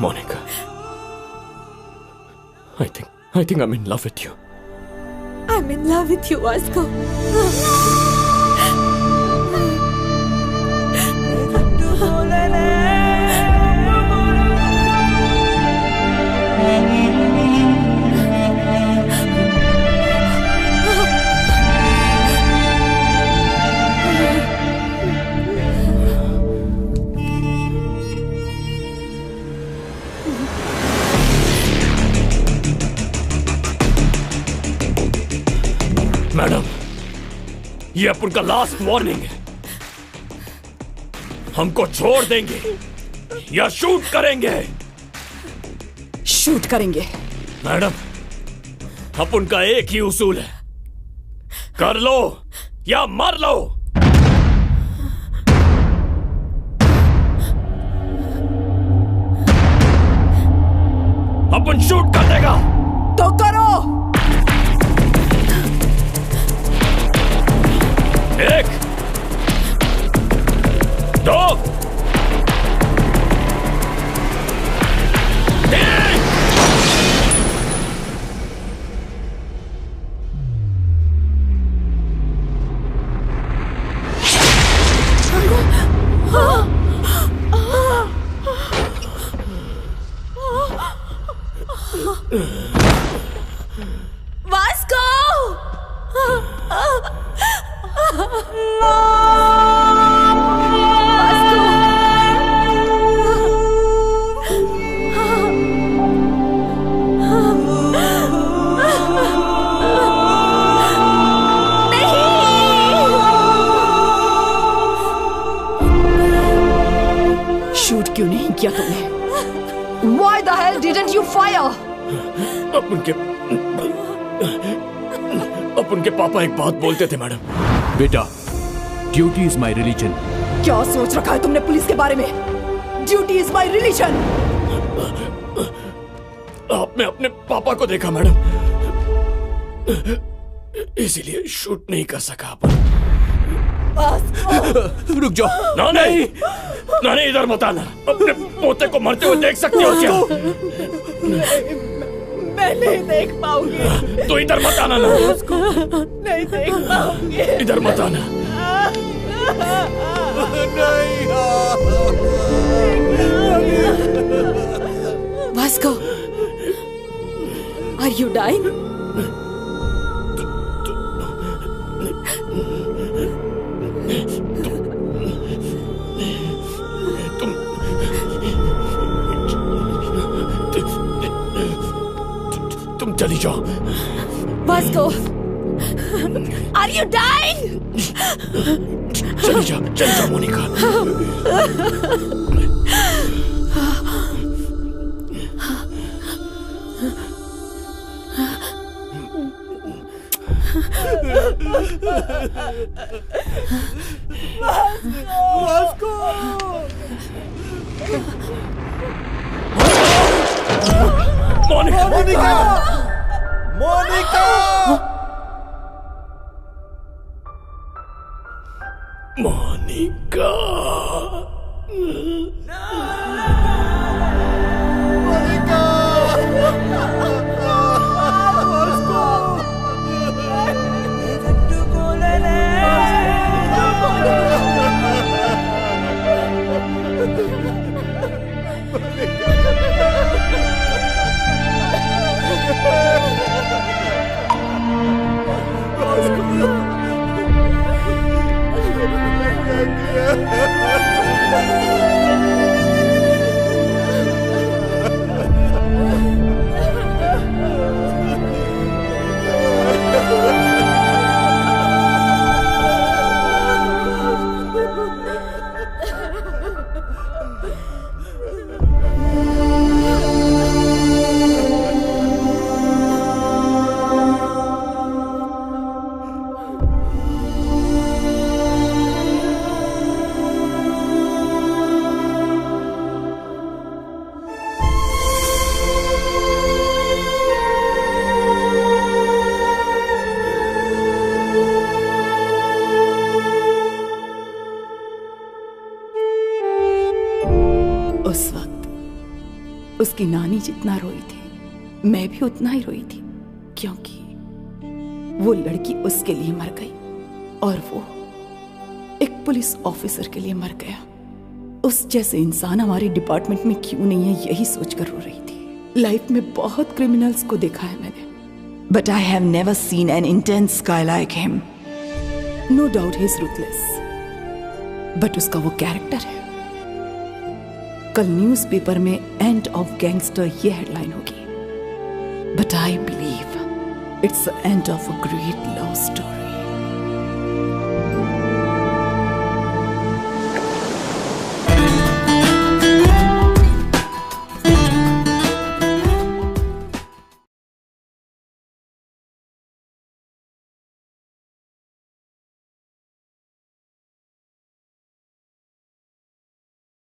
Monica, I think I'm in love with you. I'm in love with you, Vasco. Madam ये अपन का लास्ट वार्निंग है. हमको छोड़ देंगे या शूट करेंगे? शूट करेंगे. मैडम अपन का एक ही उसूल है, कर लो या मर लो. अपन शूट कर देगा तो करो. एक, दो, तीन. वास्को! शूट क्यों नहीं किया तुमने? Why the hell didn't you fire? अब उनके पापा एक बात बोलते थे मैडम। बेटा, ड्यूटी इज माई रिलीजन। क्या सोच रखा है तुमने पुलिस के बारे में? Duty is my religion. आपने अपने पापा को देखा मैडम, इसीलिए शूट नहीं कर सका अपन। रुक जाओ। ना नहीं, ना नहीं, इधर मत आना। अपने पोते को मरते हुए देख सकते हो क्या? मैं नहीं देख पाऊंगी। तो इधर मत आना ना। नहीं देख पाऊंगी। इधर मत आना। Vasco, are you dying? तुम चली जाओ। Vasco, are you dying? चली जाओ Monica. Vasco! Monica! Monica! Monica! Monica! उस वक्त उसकी नानी जितना रोई थी, मैं भी उतना ही रोई थी, क्योंकि वो लड़की उसके लिए मर गई और वो एक पुलिस ऑफिसर के लिए मर गया। उस जैसे इंसान हमारे डिपार्टमेंट में क्यों नहीं है, यही सोचकर रो रही थी। लाइफ में बहुत क्रिमिनल्स को देखा है मैंने, but I have never seen an intense guy like him. No doubt he is ruthless, but उसका वो कैरेक्टर है। कल न्यूज़पेपर में एंड ऑफ गैंगस्टर ये हेडलाइन होगी, but I believe it's the end of a great love story.